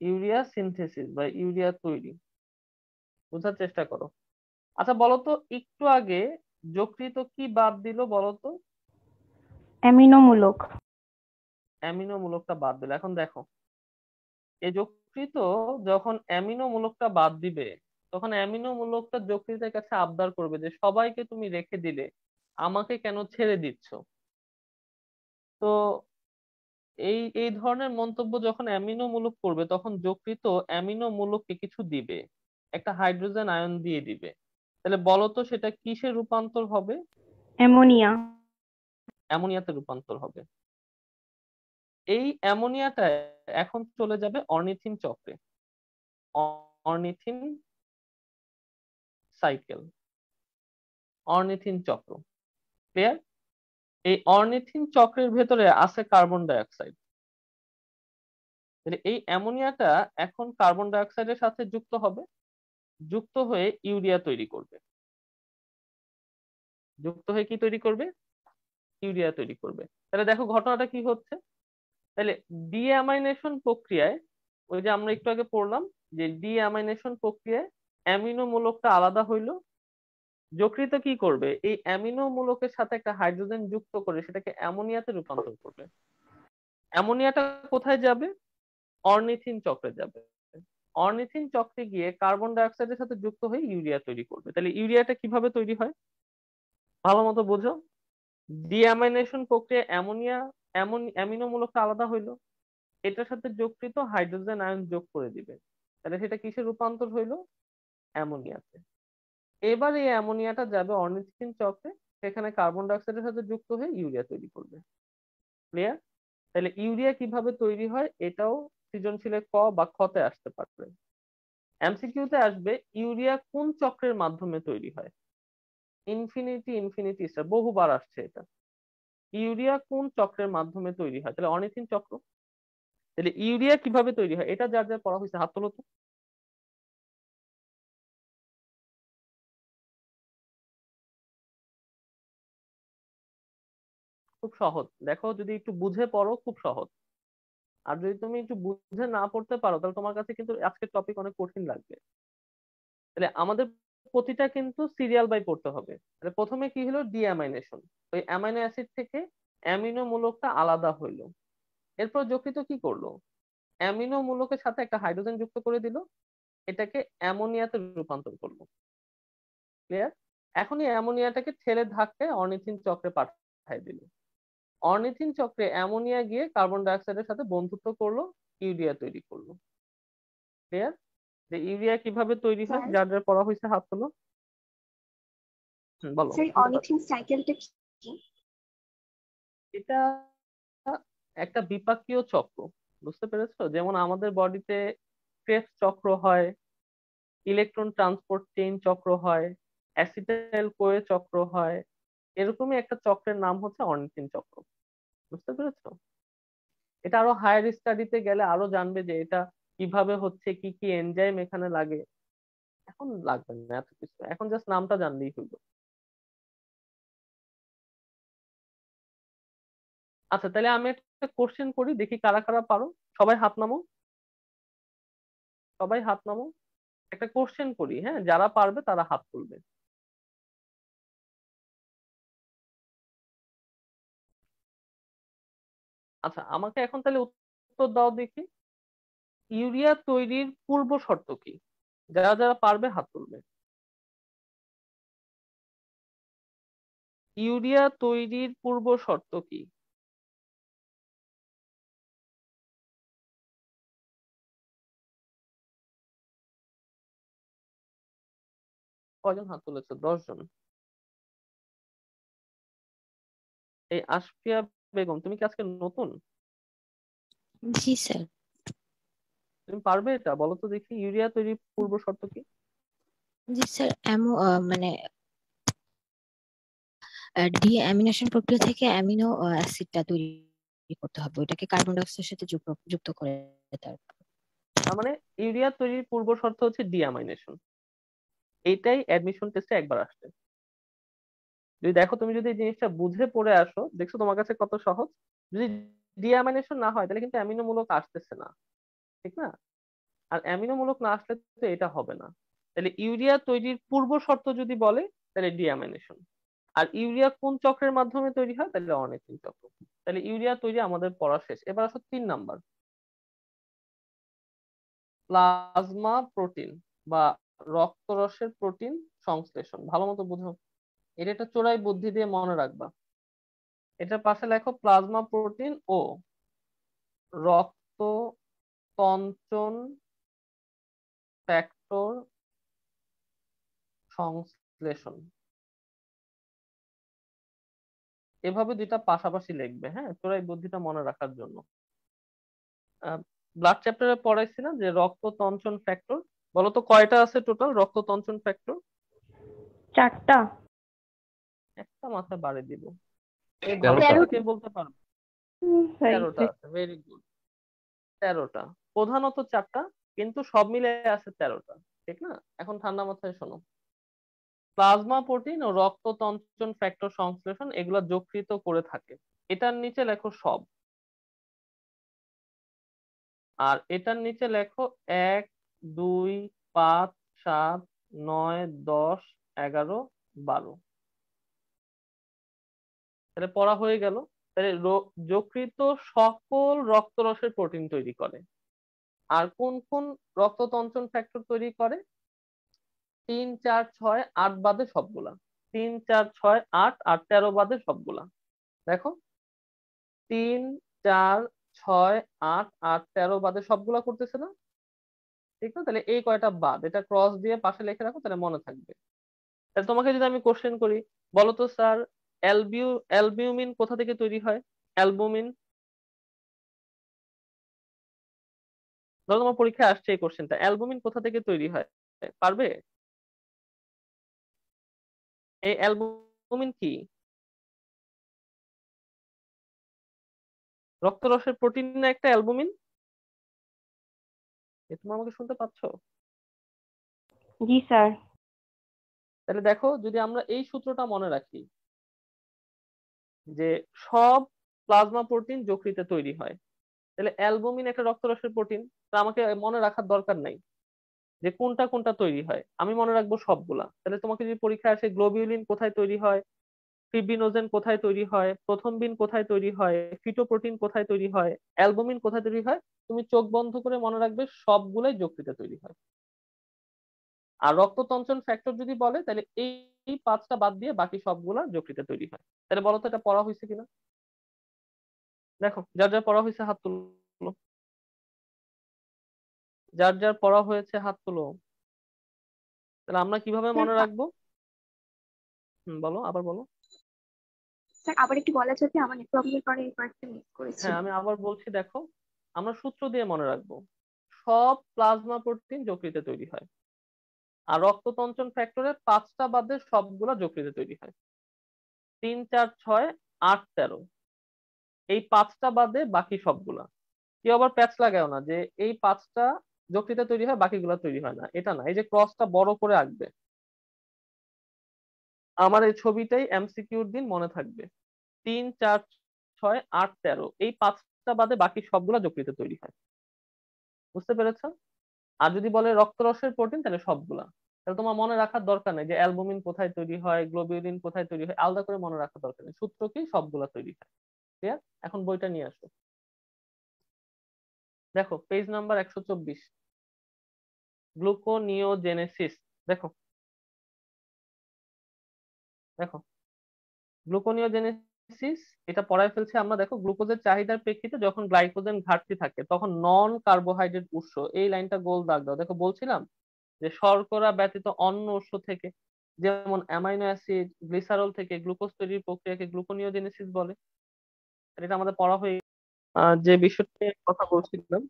Speaker 1: ইউরিয়া সিনথেসিস বা ইউরিয়া তৈরি বোঝার চেষ্টা করো। আচ্ছা বলো তো, একটু আগে যকৃত কি বাদ দিল বলো তো?
Speaker 2: অ্যামিনোমূলক।
Speaker 1: অ্যামিনো মূলকটা বাদ দিল। এখন দেখো, এই যকৃত যখন অ্যামিনো মূলকটা বাদ দিবে, তখন অ্যামিনো মূলকটা যকৃতের কাছে আবদার করবে যে সবাইকে তুমি রেখে দিলে, আমাকে কেন ছেড়ে দিচ্ছ? তো এই এই ধরনের মন্তব্য যখন অ্যামিনো মূলক করবে, তখন যকৃত অ্যামিনো মূলককে কিছু দিবে, একটা হাইড্রোজেন আয়ন দিয়ে দিবে। তাহলে বলো তো সেটা কিসে রূপান্তর হবে?
Speaker 2: অ্যামোনিয়া।
Speaker 1: অ্যামোনিয়াতে রূপান্তর হবে। এই অ্যামোনিয়াটা এখন চলে যাবে অর্নিথিন চক্রে। অর্নিথিন সাইকেল, অর্নিথিন চক্র। ক্লিয়ার? এই অর্নিথিন চক্রের ভেতরে আছে কার্বন ডাই অক্সাইড। তাহলে এই অ্যামোনিয়াটা এখন কার্বন ডাই অক্সাইডের সাথে যুক্ত হবে, যুক্ত হয়ে ইউরিয়া তৈরি করবে। যুক্ত হয়ে কি তৈরি করবে? ইউরিয়া তৈরি করবে। তাহলে দেখো ঘটনাটা কি হচ্ছে। তাহলে ডিঅ্যামাইনেশন প্রক্রিয়ায়, ওই যে আমরা একটু আগে পড়লাম যে ডিঅ্যামাইনেশন প্রক্রিয়ায় অ্যামিনো মূলকটা আলাদা হইলো, যকৃত কি করবে? এই অ্যামিনো মূলকের সাথে একটা হাইড্রোজেন যুক্ত করে সেটাকে অ্যামোনিয়াতে রূপান্তর করবে। অ্যামোনিয়াটা কোথায় যাবে? অর্নিথিন চক্রে যাবে। অর্নিথিন চক্রে গিয়ে কার্বন ডাই অক্সাইডের সাথে যুক্ত হয়ে ইউরিয়া তৈরি করবে। তাহলে ইউরিয়াটা কিভাবে তৈরি হয় ভালো মতো বোঝো। ডিঅ্যামাইনেশন প্রক্রিয়ায় অ্যামোনিয়া, অ্যামিনো মূলকটা আলাদা হইলো, এটার সাথে যকৃত হাইড্রোজেন আয়ন যোগ করে দিবে। তাহলে সেটা কিসে রূপান্তর হইলো? অ্যামোনিয়াতে। এবার এই অ্যামোনিয়াটা যাবে অর্নিথিন চক্রে, সেখানে কার্বন ডাই অক্সাইডের সাথে যুক্ত হয়ে ইউরিয়া তৈরি করবে। ক্লিয়ার? তাহলে ইউরিয়া কিভাবে তৈরি হয় এটাও সৃজনশীলের ক বা খতে আসতে পারবে। এমসিকিউ তে আসবে ইউরিয়া কোন চক্রের মাধ্যমে তৈরি হয়? ইনফিনিটি ইনফিনিটি স্টার, বহুবার আসছে এটা। ইউরিয়া কোন চক্রের মাধ্যমে তৈরি হয়? তাহলে অর্নিথিন চক্র। তাহলে ইউরিয়া কিভাবে তৈরি হয় এটা যার যার পড়া হয়েছে হাত তোলো তো। খুব সহজ, দেখো যদি একটু বুঝে পড়ো খুব সহজ। আর যদি তুমি একটু বুঝে না পড়তে পারো, তাহলে তোমার কাছে কিন্তু আজকের টপিক অনেক কঠিন লাগবে। তাহলে আমাদের প্রতিটা কিন্তু সিরিয়াল বাই পড়তে হবে। তাহলে প্রথমে কি হলো? ডিঅ্যামাইনেশন। ওই অ্যামাইনো অ্যাসিড থেকে অ্যামিনো মূলকটা আলাদা হইলো। এরপর যকৃত কি করলো? অ্যামিনো মূলকের সাথে একটা হাইড্রোজেন যুক্ত করে দিল, এটাকে অ্যামোনিয়াতে রূপান্তর করলো। ক্লিয়ার? এখন এই অ্যামোনিয়াটাকে ঠেলে ধাক্কায় অর্নিথিন চক্রে পাঠিয়ে দিল। অর্নিথিন চক্রে অ্যামোনিয়া গিয়ে কার্বন ডাই অক্সাইডের সাথে বন্ধুত্ব করলো, ইউরিয়া তৈরি করলো। ক্লিয়ার? যে ইউরিয়া কিভাবে তৈরি হয়
Speaker 4: স্যার
Speaker 1: যার যার পড়া হয়েছে হাত তোলো। বলো,
Speaker 4: স্যার
Speaker 1: শুনতে পাচ্ছি।
Speaker 4: অরিথিন সাইকেলটা কি?
Speaker 1: এটা একটা বিপাকীয় চক্র, বুঝতে পেরেছো? যেমন আমাদের বডিতে ক্রেবস চক্র হয়, ইলেকট্রন ট্রান্সপোর্ট চেইন চক্র হয়, অ্যাসিটাইল কোয়ে চক্র হয়, এরকমই একটা চক্রের নাম হচ্ছে অর্নিথিন চক্র। বুঝতে পেরেছো? এটা আরো হায়ার স্টাডিতে গেলে আরো জানবে যে এটা কিভাবে হচ্ছে, কি কি এনজাইম এখানে লাগে। এখন লাগবে না এত কিছু, এখন জাস্ট নামটা জানলেই হইলো। আচ্ছা, তাহলে আমি একটা কোশ্চেন করি, দেখি কারা কারা পারো। সবাই হাত নামো, সবাই হাত নামো। একটা কোশ্চেন করি, হ্যাঁ, যারা পারবে তারা হাত তুলবে। আচ্ছা, আমাকে এখন তাহলে উত্তর দাও দেখি, ইউরিয়া তৈরির পূর্ব শর্ত কি? যারা যারা পারবে হাত তুলবে। ইউরিয়া তৈরির পূর্ব শর্ত কি? কজন হাত তুলেছো? 10 জন। এই আশফিয়া বেগম, তুমি কি আজকে নতুন?
Speaker 4: জি স্যার।
Speaker 1: তুমি পারবে এটা? বলো তো দেখি, ইউরিয়া তৈরির পূর্ব শর্ত কি?
Speaker 4: জি স্যার, মানে ডিঅ্যামিনেশন প্রক্রিয়া থেকে অ্যামিনো অ্যাসিডটা তৈরি করতে হবে, ওইটাকে কার্বন ডাই অক্সাইডের সাথে যুক্ত যুক্ত করে তারপর।
Speaker 1: তার মানে ইউরিয়া তৈরির পূর্ব শর্ত হচ্ছে ডিঅ্যামাইনেশন। এইটাই অ্যাডমিশন টেস্টে একবার আসছে। যদি দেখো, তুমি যদি এই জিনিসটা বুঝে পড়ে আসো, দেখছো তোমার কাছে কত সহজ। যদি ডিঅ্যামাইনেশন না হয় তাহলে কিন্তু অ্যামিনো মূলক আসতেছে না, ঠিক না? আর অ্যামিনো মূলক না আসলে তো এটা হবে না। তাহলে ইউরিয়া তৈরির পূর্ব শর্ত যদি বলে, তাহলে ডিঅ্যামাইনেশন। আর ইউরিয়া কোন চক্রের মাধ্যমে তৈরি হয়? তাহলে অর্নিথিন চক্র। তাহলে ইউরিয়া তৈরি আমাদের পড়া শেষ। এবার আসো 3 নাম্বার, প্লাজমা প্রোটিন বা রক্তরসের প্রোটিন সংশ্লেষণ। ভালো মতো বুঝো, এটা একটা চোরাই বুদ্ধি দিয়ে মনে রাখবা। এটার পাশে লেখো প্লাজমা প্রোটিন ও রক্ত তঞ্চন ফ্যাক্টর সংশ্লেষণ। এভাবে দুইটা পাশাপাশি লিখবে, হ্যাঁ, চোরাই বুদ্ধিটা মনে রাখার জন্য। ব্লাড চ্যাপ্টারে পড়াইছি না যে রক্ত তঞ্চন ফ্যাক্টর? বলো তো কয়টা আছে টোটাল রক্ত তঞ্চন ফ্যাক্টর?
Speaker 2: 4টা।
Speaker 1: একটা মাথায় বাড়ি দিব। এই ভালো
Speaker 5: 13টা।
Speaker 1: করে কে বলতে পারবে? তেরোটা
Speaker 2: হয়েছে।
Speaker 1: আছে, ভেরি গুড। 13টা, প্রধানত 4টা, কিন্তু সব মিলে আছে 13টা, ঠিক না? এখন ঠান্ডা মাথায় শোনো, প্লাজমা প্রোটিন ও রক্ত তঞ্চন ফ্যাক্টর সংশ্লেষণ এগুলা যকৃত করে থাকে। এটার নিচে লেখো সব। আর এটার নিচে লেখো 1, 2, 5, 7, 9, 10, 11, 12। তাহলে পড়া হয়ে গেল। তাহলে যকৃত সকল রক্তরসের প্রোটিন তৈরি করে। আর কোন কোন রক্ত তঞ্চন ফ্যাক্টর তৈরি করে? 3, 4, 6, 8 বাদে সবগুলা। 3, 4, 6, 8 আর 13 বাদে সবগুলা। দেখো, 3, 4, 6, 8 আর 13 বাদে সবগুলা করতেছে না? ঠিক না? তাহলে এই কয়টা বাদ, এটা ক্রস দিয়ে পাশে লিখে রাখো, তাহলে মনে থাকবে। তাহলে তোমাকে যদি আমি কোশ্চেন করি, বলো তো স্যার, অ্যালবিউমিন কোথা থেকে তৈরি হয়? অ্যালবুমিন। ধরো তোমার পরীক্ষায় আসছে এই কোশ্চেনটা, অ্যালবুমিন কোথা থেকে তৈরি হয়? পারবে? এই অ্যালবুমিন কি? রক্তরসের প্রোটিন না একটা অ্যালবুমিন? এ তুমি আমাকে শুনতে পাচ্ছ?
Speaker 2: জি স্যার।
Speaker 1: তাহলে দেখো, যদি আমরা এই সূত্রটা মনে রাখি যে সব প্লাজমা প্রোটিন যকৃতে তৈরি হয়, তাহলে অ্যালবুমিন একটা রক্তরসের প্রোটিন। তা আমাকে মনে রাখার দরকার নাই যে কোনটা কোনটা তৈরি হয়, আমি মনে রাখবো সবগুলা। তাহলে তোমাকে যদি পরীক্ষায় আসে গ্লোবিউলিন কোথায় তৈরি হয়, ফিব্রিনোজেন কোথায় তৈরি হয়, প্রথমবিন কোথায় তৈরি হয়, ফিটোপ্রোটিন কোথায় তৈরি হয়, অ্যালবুমিন কোথায় তৈরি হয়, তুমি চোখ বন্ধ করে মনে রাখবে সবগুলাই যকৃতে তৈরি হয়। আর রক্ততঞ্চন ফ্যাক্টর যদি বলে, তাহলে এই এই 5টা বাদ দিয়ে বাকি সবগুলা যকৃতে তৈরি হয়। তাহলে বলো তো এটা পড়া হয়েছে কিনা? দেখো, যার যার পড়া হয়েছে হাত তুলো, যার যার পড়া হয়েছে হাত তুলো। তাহলে আমরা কিভাবে মনে রাখবো? বলো, আবার বলো।
Speaker 2: স্যার আবার একটু বলা যাবে, আমার নেট প্রবলেমের কারণে এই পার্টটা মিস করেছি।
Speaker 1: হ্যাঁ, আমি আবার বলছি, দেখো, আমরা সূত্র দিয়ে মনে রাখবো। সব প্লাজমা প্রোটিন যকৃতে তৈরি হয়, আর রক্ততঞ্চন ফ্যাক্টরের 5টা বাদে সবগুলা যকৃতে তৈরি হয়। 3, 4, 6, 8, 13, এই 5টা বাদে বাকি সবগুলা। কেউ আবার প্যাচ লাগাও না যে এই 5টা যকৃতে তৈরি হয় বাকিগুলা তৈরি হয় না, এটা না। এই যে ক্রসটা বড় করে আঁকবে, আমার এই ছবিটাই এমসিকিউর দিন মনে থাকবে। 3, 4, 6, 8, 13, এই 5টা বাদে বাকি সবগুলা যকৃতে তৈরি হয়। বুঝতে পেরেছো? আর যদি বলে রক্তরসের প্রোটিন, তাহলে সবগুলা। তাহলে তোমার মনে রাখার দরকার নেই যে অ্যালবুমিন কোথায় তৈরি হয়, গ্লোবিউলিন কোথায় তৈরি হয়, আলাদা করে মনে রাখার দরকার নেই। সূত্র কি, সবগুলা তৈরি হয়। ক্লিয়ার? এখন বইটা নিয়ে আসো, দেখো পেজ নাম্বার 124, গ্লুকোনিওজেনেসিস। দেখো, দেখো, গ্লুকোনিওজেনেসিস, এটা পড়ায় ফেলছে আমরা। দেখো, গ্লুকোজের চাহিদার প্রেক্ষিতে যখন গ্লাইকোজেন ঘাটতি থাকে তখন নন কার্বোহাইড্রেট উৎস, এই লাইনটা গোল দাগ দাও। দেখো, বলছিলাম যে শর্করা ব্যতীত অন্য উৎস থেকে, যেমন অ্যামাইনো অ্যাসিড, গ্লিসারল থেকে গ্লুকোজ তৈরির প্রক্রিয়াকে গ্লুকোনিওজেনেসিস বলে। আর এটা আমাদের পড়া হয়ে যে বিষয়টা নিয়ে কথা বলছিলাম,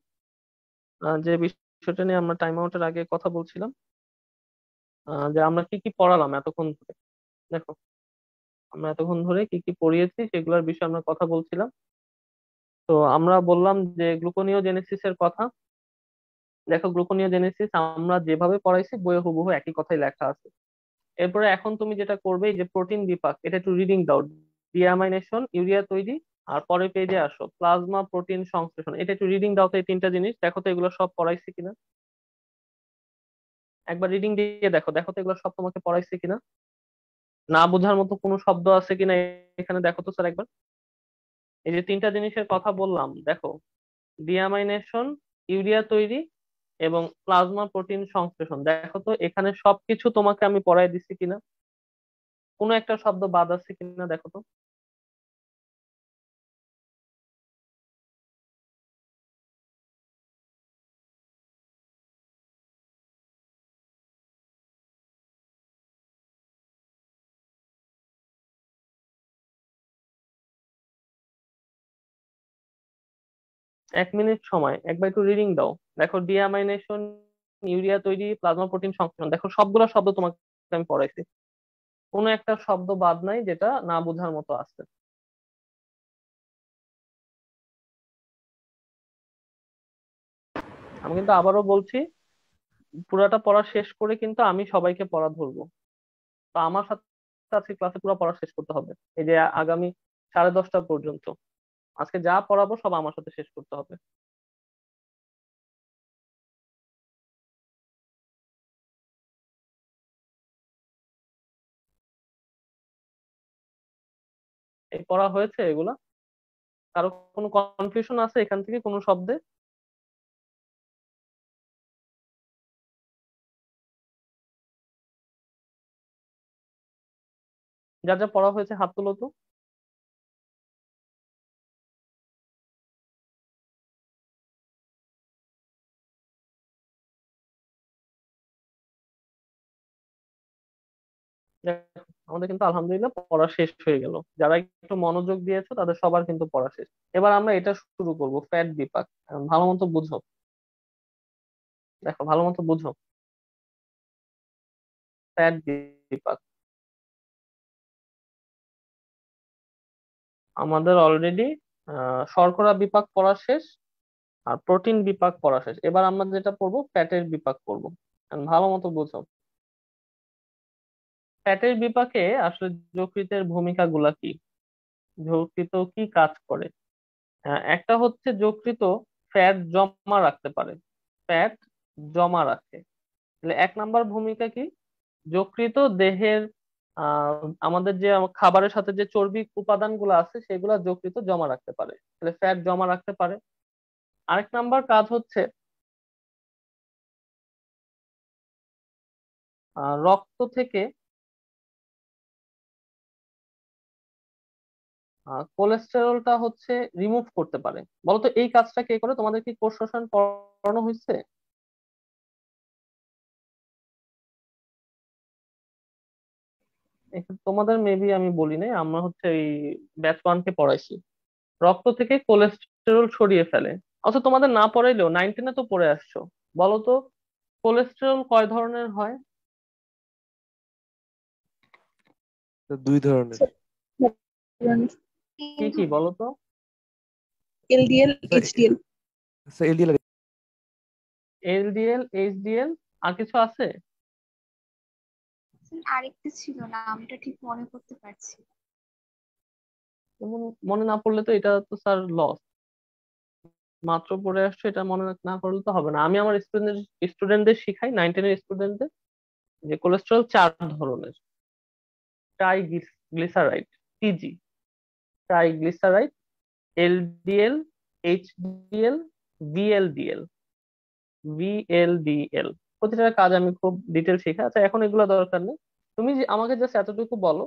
Speaker 1: যে বিষয়টা নিয়ে আমরা টাইম আউটের আগে কথা বলছিলাম, যে আমরা কি কি পড়ালাম এতক্ষণ ধরে। দেখো, আমরা এতক্ষণ ধরে কি কি পড়িয়েছি সেগুলোর বিষয়ে আমরা কথা বলছিলাম। তো আমরা বললাম যে গ্লুকোনিওজেনেসিস এর কথা। দেখো, গ্লুকোনিওজেনেসিস আমরা যেভাবে পড়াইছি বইয়ে হুবহু একই কথাই লেখা আছে। এরপরে এখন তুমি যেটা করবে, এই যে প্রোটিন বিপাক, এটা একটু রিডিং দাও। ডিঅ্যামাইনেশন, ইউরিয়া তৈরি, আর পরের পেজে আসো প্লাজমা প্রোটিন সংশ্লেষণ, এটা একটু রিডিং দাও তো। এই 3টা জিনিস দেখো তো, এগুলো সব পড়াইছি কিনা। একবার রিডিং দিয়ে দেখো, দেখো তো এগুলো সব তোমাকে পড়াইছে কিনা, না বোঝার মতো কোনো শব্দ আছে কিনা এখানে দেখো তো স্যার একবার। এই যে 3টা জিনিসের কথা বললাম, দেখো, ডিঅ্যামাইনেশন, ইউরিয়া তৈরি, এবং প্লাজমা প্রোটিন সংশ্লেষণ, দেখো তো এখানে সবকিছু তোমাকে আমি পড়াই দিচ্ছি কিনা, কোনো একটা শব্দ বাদ আছে কিনা দেখো তো। 1 মিনিট সময়, একবার একটু রিডিং দাও। দেখো, ডিঅ্যামাইনেশন, ইউরিয়া তৈরি, প্লাজমা প্রোটিন সংশ্লেষণ, দেখো সবগুলো শব্দ তোমাকে আমি পড়াইছি, কোনো একটা শব্দ বাদ নাই যেটা না বোঝার মতো আছে। আমি কিন্তু আবারও বলছি, পুরাটা পড়া শেষ করে কিন্তু আমি সবাইকে পড়া ধরবো। তো আমার সাথে আজকে ক্লাসে পুরো পড়া শেষ করতে হবে, এই যে আগামী 10:30 পর্যন্ত। আজকে যা পড়াবো সব আমার সাথে শেষ করতে হবে। এই পড়া হয়েছে এগুলা? কারো কোনো কনফিউশন আছে এখান থেকে কোনো শব্দে? যা যা পড়া হয়েছে হাত তুলো তো। দেখো, আমাদের কিন্তু আলহামদুলিল্লাহ পড়া শেষ হয়ে গেল। যারা একটু মনোযোগ দিয়েছো তাদের সবার কিন্তু পড়া শেষ। এবার আমরা এটা শুরু করব, ফ্যাট বিপাক। ভালো মতো বুঝো, দেখো ভালো মতো বুঝো। ফ্যাট বিপাক আমাদের অলরেডি শর্করা বিপাক পড়া শেষ, আর প্রোটিন বিপাক পড়া শেষ। এবার আমরা যেটা পড়বো, ফ্যাটের বিপাক পড়বো। ভালো মতো বুঝো, ফ্যাটের বিপাকে আসলে যকৃতের ভূমিকা গুলা কি, যকৃত কি কাজ করে। একটা হচ্ছে যকৃত ফ্যাট জমা রাখতে পারে, ফ্যাট জমা রাখে। তাহলে 1 নাম্বার ভূমিকা কি, যকৃত দেহের আমাদের যে খাবারের সাথে যে চর্বি উপাদান গুলো আছে সেগুলা যকৃত জমা রাখতে পারে, তাহলে ফ্যাট জমা রাখতে পারে। আরেক নাম্বার কাজ হচ্ছে রক্ত থেকে কোলেস্টেরলটা হচ্ছে রিমুভ করতে পারে। বলতো এই কাজটা কে করে? তোমাদের কি কোষ রসায়ন পড়ানো হয়েছে? তোমাদের মেবি আমি বলি নাই, আমরা হচ্ছে এই ব্যাচ 1 কে পড়াইছি। রক্ত থেকে কোলেস্টেরল সরিয়ে ফেলে। অথচ তোমাদের না পড়াইলেও 9-10 তো পড়ে আসছো। বলো তো, কোলেস্টেরল কয় ধরনের হয়?
Speaker 5: তো দুই ধরনের।
Speaker 1: কি কি বলো তো?
Speaker 2: LDL, HDL.
Speaker 5: আচ্ছা, এলডিএল।
Speaker 1: এলডিএল, এইচডিএল, আর কিছু আছে?
Speaker 2: আরেকটা ছিল, নামটা ঠিক মনে করতে পারছি না।
Speaker 1: যেমন মনে না পড়লে তো এটা তো স্যার লস। মাত্র পড়ে আসছো, এটা মনে না করলে তো হবে না। আমি আমার স্টুডেন্টদের শিখাই, 9-10 স্টুডেন্টদের, যে কোলেস্টেরল 4 ধরনের। Triglyceride, TG, triglyceride, LDL, HDL, VLDL, VLDL. প্রতিটার কাজ আমি খুব ডিটেল শেখা। আচ্ছা, এখন এগুলো দরকার নেই। তুমি যে আমাকে জাস্ট এতটুকু বলো,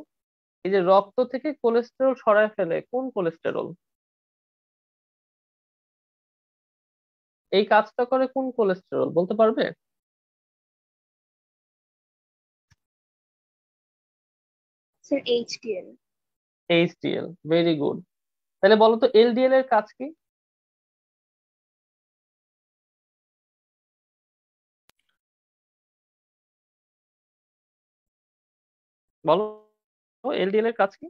Speaker 1: এই যে রক্ত থেকে কোলেস্টেরল সরায় ফেলে কোন কোলেস্টেরল? এই কাজটা করে কোন কোলেস্টেরল বলতে পারবে?
Speaker 2: Sir HDL.
Speaker 1: HDL, very good. তাহলে বলো তো এলডিএল এর কাজ কি? বলো, এলডিএল এর কাজ কি?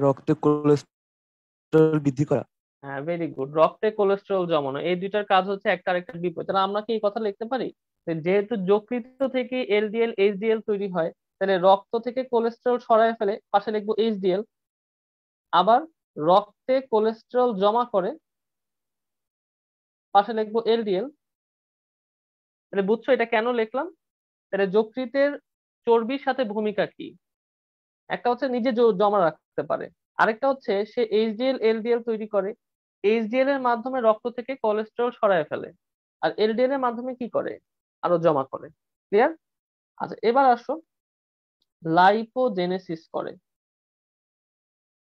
Speaker 5: রক্তে কোলেস্টেরল বৃদ্ধি করা।
Speaker 1: হ্যাঁ, ভেরি গুড। রক্তে কোলেস্টেরল জমানো, এই দুইটার কাজ হচ্ছে একটা আরেকটার বিপরীত। তাহলে আমরা কি এই কথা লিখতে পারি যে যেহেতু যকৃত থেকে এলডিএল এইচডিএল তৈরি হয়, তাহলে রক্ত থেকে কোলেস্টেরল সরায় ফেলে পাশে লিখবো এইচডিএল। আবার রক্তে কোলেস্টেরল জমা করে পাশে লিখবো এলডিএল। তাহলে বুঝছো এটা কেন লিখলাম? তাহলে যকৃতের চর্বির সাথে ভূমিকা কি? একটা হচ্ছে নিজে জমা রাখতে পারে, আরেকটা হচ্ছে সে এইচডিএল এলডিএল তৈরি করে। এইচডিএল এর মাধ্যমে রক্ত থেকে কোলেস্টেরল সরায় ফেলে, আর এলডিএল এর মাধ্যমে কি করে? আরো জমা করে। ক্লিয়ার? আচ্ছা, এবার আসো, লাইপোজেনেসিস করে।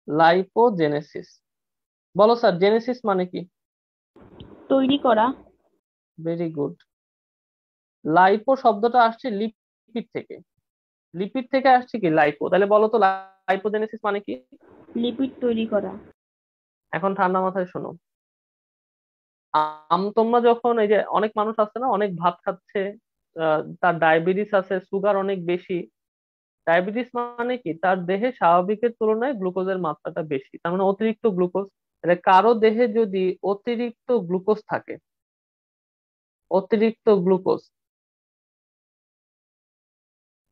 Speaker 1: লাইপোজেনেসিস, বলো স্যার জেনেসিস মানে কি?
Speaker 2: তৈরি করা।
Speaker 1: Very good. লাইপো শব্দটা আসছে লিপিড থেকে। লিপিড থেকে আসছে কি লাইপো, তাহলে বলো তো লাইপোজেনেসিস মানে কি?
Speaker 2: লিপিড তৈরি করা।
Speaker 1: এখন ঠান্ডা মাথায় শোনো। তোমরা যখন এই যে অনেক মানুষ আছে না, অনেক ভাত খাচ্ছে, তার ডায়াবেটিস আছে, সুগার অনেক বেশি। ডায়াবেটিস মানে কি, তার দেহে স্বাভাবিকের তুলনায় গ্লুকোজের মাত্রাটা বেশি, তার মানে অতিরিক্ত গ্লুকোজ। তাহলে কারো দেহে যদি অতিরিক্ত গ্লুকোজ থাকে, অতিরিক্ত গ্লুকোজ,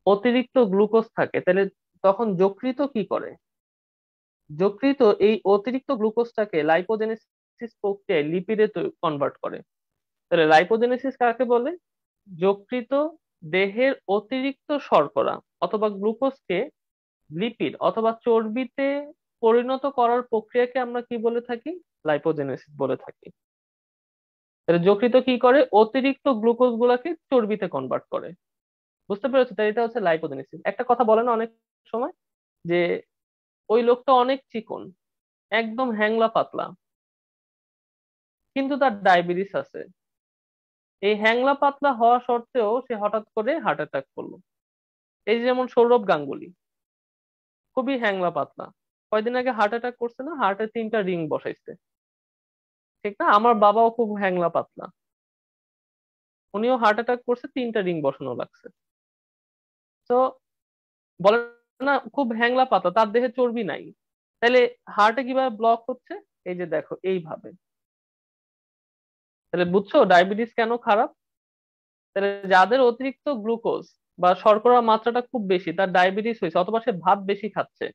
Speaker 1: অতিরিক্ত গ্লুকোজ থাকে, তাহলে তখন যকৃত কি করে? যকৃত এই অতিরিক্ত গ্লুকোজটাকে লাইপোজেনেসিস প্রক্রিয়ায় লিপিডে কনভার্ট করে। তাহলে লাইপোজেনেসিস কাকে বলে? যকৃত দেহের অতিরিক্ত শর্করা অথবা গ্লুকোজকে লিপিড অথবা চর্বিতে পরিণত করার প্রক্রিয়াকে আমরা কি বলে থাকি? লাইপোজেনেসিস বলে থাকি। তাহলে যকৃত কি করে? অতিরিক্ত গ্লুকোজ গুলাকে চর্বিতে কনভার্ট করে। বুঝতে পেরেছো? তাই এটা হচ্ছে লাইপোজেনেসিস। একটা কথা বলে না অনেক সময় যে ওই লোকটা অনেক চিকন, একদম হ্যাংলা পাতলা, কিন্তু তার ডায়াবেটিস আছে। এই হ্যাংলা পাতলা হওয়া সত্ত্বেও সে হঠাৎ করে হার্ট অ্যাটাক করলো। এই যে যেমন সৌরভ গাঙ্গুলি, খুবই হ্যাংলা পাতলা, কয়দিন আগে হার্ট অ্যাটাক করছে না, হার্টে 3টা রিং বসাইছে। ঠিক না? আমার বাবাও খুব হ্যাংলা পাতলা, উনিও হার্ট অ্যাটাক করছে, 3টা রিং বসানো লাগছে। তো বলে না খুব হ্যাংলা পাতলা, তার দেহে চর্বি নাই। তাহলে হার্টে কিভাবে ব্লক হচ্ছে? এই যে দেখো এইভাবে। তাহলে বুঝছো ডায়াবেটিস কেন খারাপ? তাহলে যাদের অতিরিক্ত গ্লুকোজ বা শর্করার মাত্রাটা খুব বেশি, তার ডায়াবেটিস হয়েছে, অথবা সে ভাত বেশি খাচ্ছে।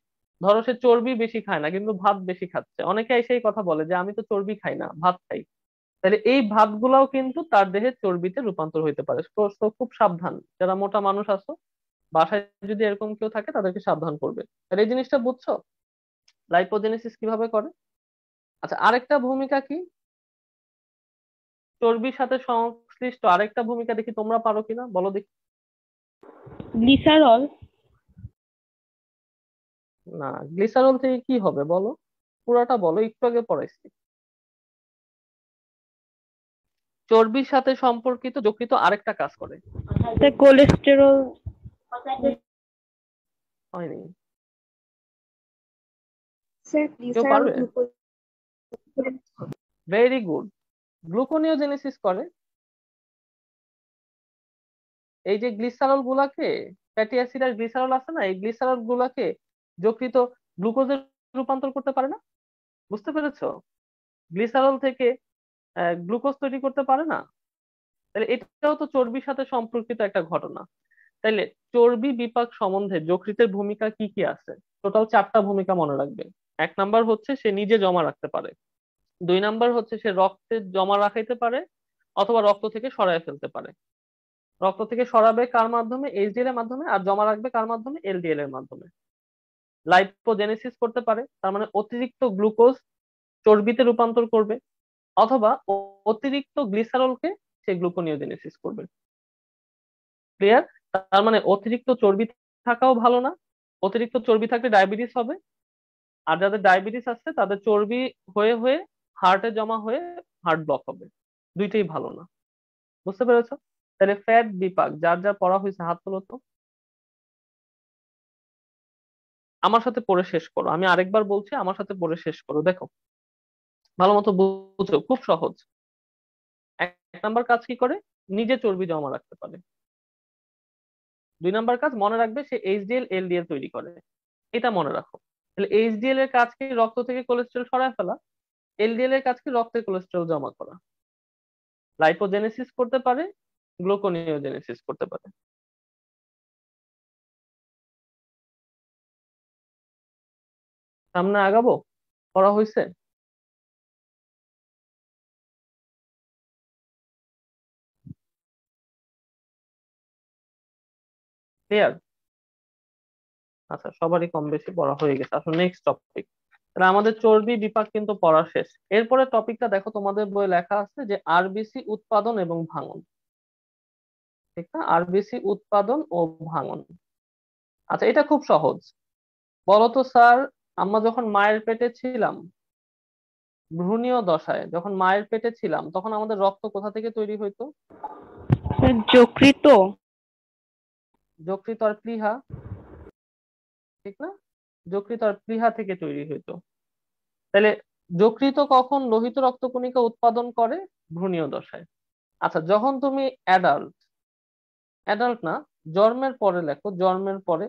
Speaker 1: ধরো সে চর্বি বেশি খায় না কিন্তু ভাত বেশি খাচ্ছে, অনেকে এসে এই কথা বলে যে আমি তো চর্বি খাই না, ভাত খাই। তাহলে এই ভাতগুলাও কিন্তু তার দেহে চর্বিতে রূপান্তর হইতে পারে। তো তো খুব সাবধান, যারা মোটা মানুষ আছো, বাসায় যদি এরকম কেউ থাকে তাদেরকে সাবধান করবে। তাহলে এই জিনিসটা বুঝছো লাইপোজেনেসিস কিভাবে করে। আচ্ছা, আরেকটা ভূমিকা কি? চর্বির সাথে সংশ্লিষ্ট আরেকটা ভূমিকা দেখি তোমরা পারো কিনা, বলো দেখি।
Speaker 2: গ্লিসারল।
Speaker 1: না, গ্লিসারল থেকে কি হবে বলো, পুরাটা বলো, একটু আগে পড়াইছি। চর্বির সাথে সম্পর্কিত যকৃত আরেকটা কাজ করে।
Speaker 2: কোলেস্টেরল।
Speaker 1: হয়নি।
Speaker 2: স্যার
Speaker 1: কেউ
Speaker 2: গ্লিসারল
Speaker 1: পারবে?
Speaker 2: গ্লুকোজ।
Speaker 1: Very good. গ্লুকোনিওজেনেসিস করে। এই যে গ্লিসারল গুলাকে, ফ্যাটি অ্যাসিড আর গ্লিসারল আছে না, এই গ্লিসারল গুলাকে যকৃত গ্লুকোজে রূপান্তর করতে পারে না। বুঝতে পেরেছো? গ্লিসারল থেকে গ্লুকোজ তৈরি করতে পারে না। তাহলে এটাও তো চর্বির সাথে সম্পর্কিত একটা ঘটনা। তাইলে চর্বি বিপাক সম্বন্ধে যকৃতের ভূমিকা কি কি আছে? টোটাল 4টা ভূমিকা মনে রাখবে। 1 নাম্বার হচ্ছে সে নিজে জমা রাখতে পারে। 2 নাম্বার হচ্ছে সে রক্তে জমা রাখাইতে পারে অথবা রক্ত থেকে সরায় ফেলতে পারে। রক্ত থেকে সরাবে কার মাধ্যমে? এইচডিএল এর মাধ্যমে। আর জমা রাখবে কার মাধ্যমে? এলডিএল এর মাধ্যমে। লাইপোজেনেসিস করতে পারে, তার মানে অতিরিক্ত গ্লুকোজ চর্বিতে রূপান্তর করবে, অথবা অতিরিক্ত গ্লিসারলকে সে গ্লুকোনিওজেনেসিস করবে। ক্লিয়ার? তার মানে অতিরিক্ত চর্বি থাকাও ভালো না। অতিরিক্ত চর্বি থাকলে ডায়াবেটিস হবে। আর যাদের ডায়াবেটিস আছে তাদের চর্বি হয়ে হয়ে হার্টে জমা হয়ে হার্ট ব্লক হবে। দুইটাই ভালো না। বুঝতে পেরেছো? তাহলে ফ্যাট বিপাক যার যার পড়া হয়েছে হাত তোলো তো। আমার সাথে পড়ে শেষ করো, আমি আরেকবার বলছি, আমার সাথে পড়ে শেষ করো। দেখো ভালো মতো বুঝো, খুব সহজ। এক 1 নাম্বার কাজ কি করে? নিজে চর্বি জমা রাখতে পারে। 2 নাম্বার কাজ মনে রাখবে, সে এইচডিএল এলডিএল তৈরি করে। এটা মনে রাখো। তাহলে এইচডিএল এর কাজ কি? রক্ত থেকে কোলেস্ট্রল সরায় ফেলা। এলডিএল এর কাজ কি? রক্তে কোলেস্ট্রল জমা করা। লাইপোজেনেসিস করতে পারে, গ্লুকোনিওজেনেসিস করতে পারে। সামনে আগাবো? পড়া হয়েছে? ক্লিয়ার? আচ্ছা, সবারই কম বেশি পড়া হয়ে গেছে। আসলে নেক্সট টপিক। তাহলে আমাদের চর্বি বিপাক কিন্তু পড়া শেষ। এরপরে টপিকটা দেখো, তোমাদের বইয়ে লেখা আছে যে আরবিসি উৎপাদন এবং ভাঙন। ঠিক না? আরবিসি উৎপাদন ও ভাঙন। আচ্ছা, এটা খুব সহজ। বলতো স্যার, আমরা যখন মায়ের পেটে ছিলাম, ভ্রূণীয় দশায় যখন মায়ের পেটে ছিলাম, তখন আমাদের রক্ত কোথা থেকে তৈরি হইতো?
Speaker 2: স্যার যকৃত।
Speaker 1: যকৃত আর প্লীহা। ঠিক না? যকৃত আর প্লীহা থেকে তৈরি হইতো। তাহলে যকৃত কখন লোহিত রক্তকণিকা উৎপাদন করে? ভ্রূণীয় দশায়। আচ্ছা, যখন তুমি অ্যাডাল্ট, অ্যাডাল্ট না, জন্মের পরে লেখো, জন্মের পরে,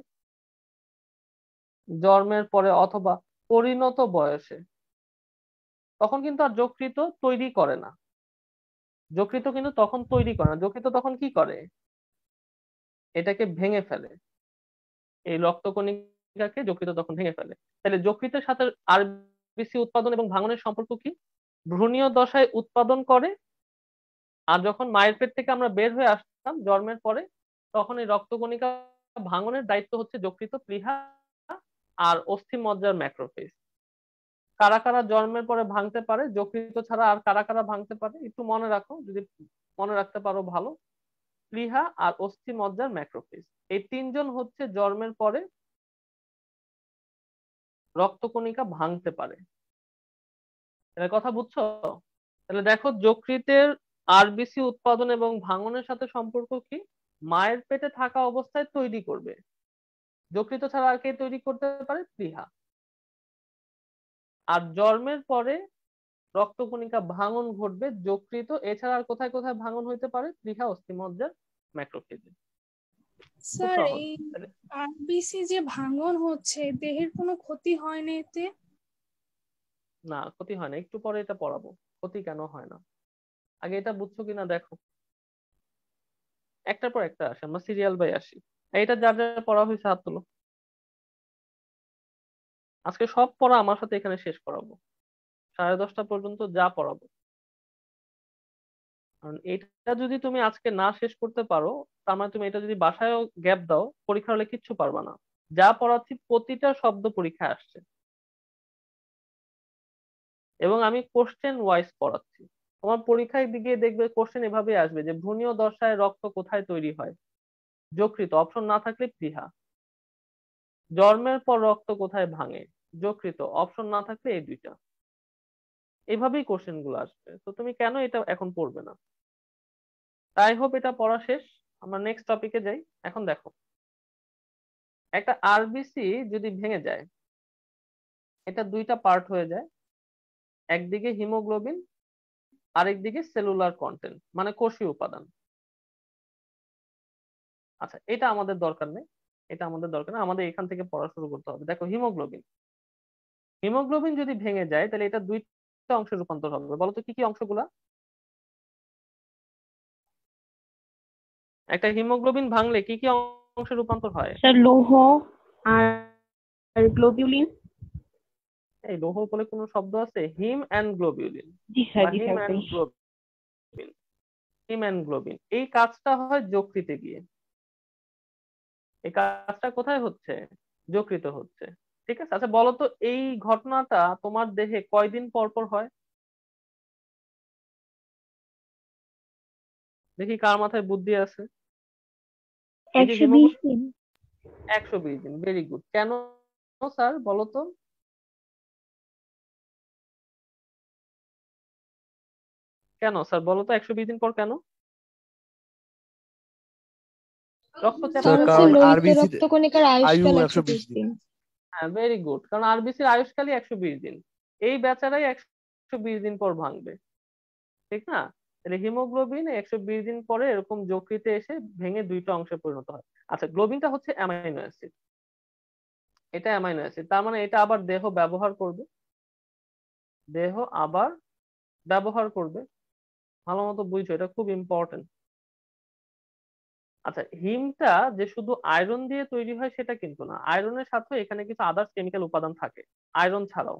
Speaker 1: জন্মের পরে অথবা পরিণত বয়সে, তখন কিন্তু আর যকৃত তৈরি করে না। যকৃত কিন্তু তখন তৈরি করে না। যকৃত তখন কি করে? এটাকে ভেঙে ফেলে। এই রক্তকণিকাকে যকৃত তখন ভেঙে ফেলে। তাহলে যকৃতের সাথে আরবিসি উৎপাদন এবং ভাঙনের সম্পর্ক কি? ভ্রূণীয় দশায় উৎপাদন করে, আর যখন মায়ের পেট থেকে আমরা বের হয়ে আসতাম জন্মের পরে, তখন এই রক্তকণিকা ভাঙনের দায়িত্ব হচ্ছে যকৃত, প্লীহা আর অস্থি মজ্জার ম্যাক্রোফেজ। কারা কারা জন্মের পরে ভাঙতে পারে? যকৃত ছাড়া আর কারা কারা ভাঙতে পারে একটু মনে রাখো, যদি মনে রাখতে পারো ভালো। প্লীহা আর অস্থি মজ্জার ম্যাক্রোফেজ, এই 3জন হচ্ছে জন্মের পরে রক্তকণিকা ভাঙতে পারে। এর কথা বুঝছো? তাহলে দেখো, যকৃতের আরবিসি উৎপাদন এবং ভাঙনের সাথে সম্পর্ক কি? মায়ের পেটে থাকা অবস্থায় তৈরি করবে। যকৃত ছাড়া আর কে তৈরি করতে পারে? প্লীহা। আর জন্মের পরে রক্তকণিকা ভাঙন ঘটবে যকৃত এছাড়া আর কোথায় কোথায় ভাঙন হইতে পারে? প্লীহা, অস্থিমজ্জার, ম্যাক্রোফেজে। খুব
Speaker 3: স্যার
Speaker 1: সহজ।
Speaker 3: এই
Speaker 1: তাহলে
Speaker 3: আরবিসি যে ভাঙন হচ্ছে দেহের কোনো ক্ষতি হয় না এতে?
Speaker 1: না, ক্ষতি হয় না। একটু পরে এটা পড়াবো ক্ষতি কেন হয় না। আগে এটা বুঝছো কিনা দেখো। একটার পর একটা আসে, আমরা সিরিয়াল বাই আসি। এটা যার যার পড়া হয়েছে হাত তুলো। আজকে সব পড়া আমার সাথে এখানে শেষ করাবো, 10:30 পর্যন্ত যা পড়াবো। কারণ এটা যদি তুমি আজকে না শেষ করতে পারো, তার মানে তুমি এটা যদি বাসায়ও গ্যাপ দাও, পরীক্ষা হলে কিচ্ছু পারবা না। যা পড়াচ্ছি প্রতিটা শব্দ পরীক্ষায় আসছে, এবং আমি কোশ্চেন ওয়াইজ পড়াচ্ছি। তোমার পরীক্ষায় দিকে দেখবে কোশ্চেন এভাবে আসবে যে ভ্রূণীয় দশায় রক্ত কোথায় তৈরি হয়? যকৃত, অপশন না থাকলে প্লীহা। জন্মের পর রক্ত কোথায় ভাঙে? যকৃত, অপশন না থাকলে এই দুইটা। এভাবেই কোশ্চেন গুলো আসবে, তো তুমি কেন এটা এখন পড়বে না? তাই হোপ এটা পড়া শেষ। আমরা নেক্সট টপিকে যাই। এখন দেখো, একটা আরবিসি যদি ভেঙে যায়, এটা দুইটা পার্ট হয়ে যায়, একদিকে হিমোগ্লোবিন, আরেকদিকে সেলুলার কন্টেন্ট মানে কোষীয় উপাদান। আচ্ছা, এটা আমাদের দরকার নেই, এটা আমাদের দরকার নেই, আমাদের এখান থেকে পড়া শুরু করতে হবে। দেখো, হিমোগ্লোবিন, হিমোগ্লোবিন যদি ভেঙে যায় তাহলে এটা দুইটা অংশে রূপান্তর হবে। বলতো কি কি অংশগুলা? একটা হিমোগ্লোবিন ভাঙলে কি কি অংশে রূপান্তর হয়?
Speaker 2: স্যার লৌহ আর গ্লোবিউলিন।
Speaker 1: এই লৌহ বলে কোনো শব্দ আছে? হিম অ্যান্ড গ্লোবিউলিন
Speaker 2: জি স্যার,
Speaker 1: বা
Speaker 2: জি
Speaker 1: heme
Speaker 2: sir,
Speaker 1: and globin. Heme and globin এই কাজটা হয় যকৃতে গিয়ে। এই কাজটা কোথায় হচ্ছে? যকৃতে হচ্ছে। ঠিক আছে, আচ্ছা বলো তো, এই ঘটনাটা তোমার দেহে কয়দিন পর পর হয়? দেখি কার মাথায় বুদ্ধি আছে। এই যে
Speaker 2: 120 দিন।
Speaker 1: 120 দিন, ভেরি গুড। কেন স্যার বলো তো? কেন স্যার বলো তো, 120 দিন পর কেন?
Speaker 2: স্যার
Speaker 5: স্যার
Speaker 1: রক্তচাপের
Speaker 2: হচ্ছে
Speaker 5: কারণ
Speaker 1: কারণে।
Speaker 2: লোহিত
Speaker 5: আরবিসি
Speaker 2: রক্তকণিকার
Speaker 5: আয়ু
Speaker 2: আয়ুষ্কাল
Speaker 5: 120
Speaker 2: 120
Speaker 5: দিন।
Speaker 2: দিন।
Speaker 1: হ্যাঁ, ভেরি গুড, কারণ আরবিসির আয়ুষ্কালই 120 দিন। এই বেচারাই 120 দিন পর ভাঙবে, ঠিক না? তাহলে হিমোগ্লোবিন 120 দিন পরে এরকম যকৃতে এসে ভেঙে দুইটা অংশে পরিণত হয়। আচ্ছা, গ্লোবিনটা হচ্ছে অ্যামাইনো অ্যাসিড, এটা অ্যামাইনো অ্যাসিড, তার মানে এটা আবার দেহ ব্যবহার করবে, দেহ আবার ব্যবহার করবে। ভালো মতো বুঝছো, এটা খুব ইম্পর্টেন্ট। আচ্ছা, হিমটা যে শুধু আয়রন দিয়ে তৈরি হয় সেটা কিন্তু না, আয়রনের সাথে এখানে কিছু আদার্স কেমিক্যাল উপাদান থাকে। আয়রন ছাড়াও,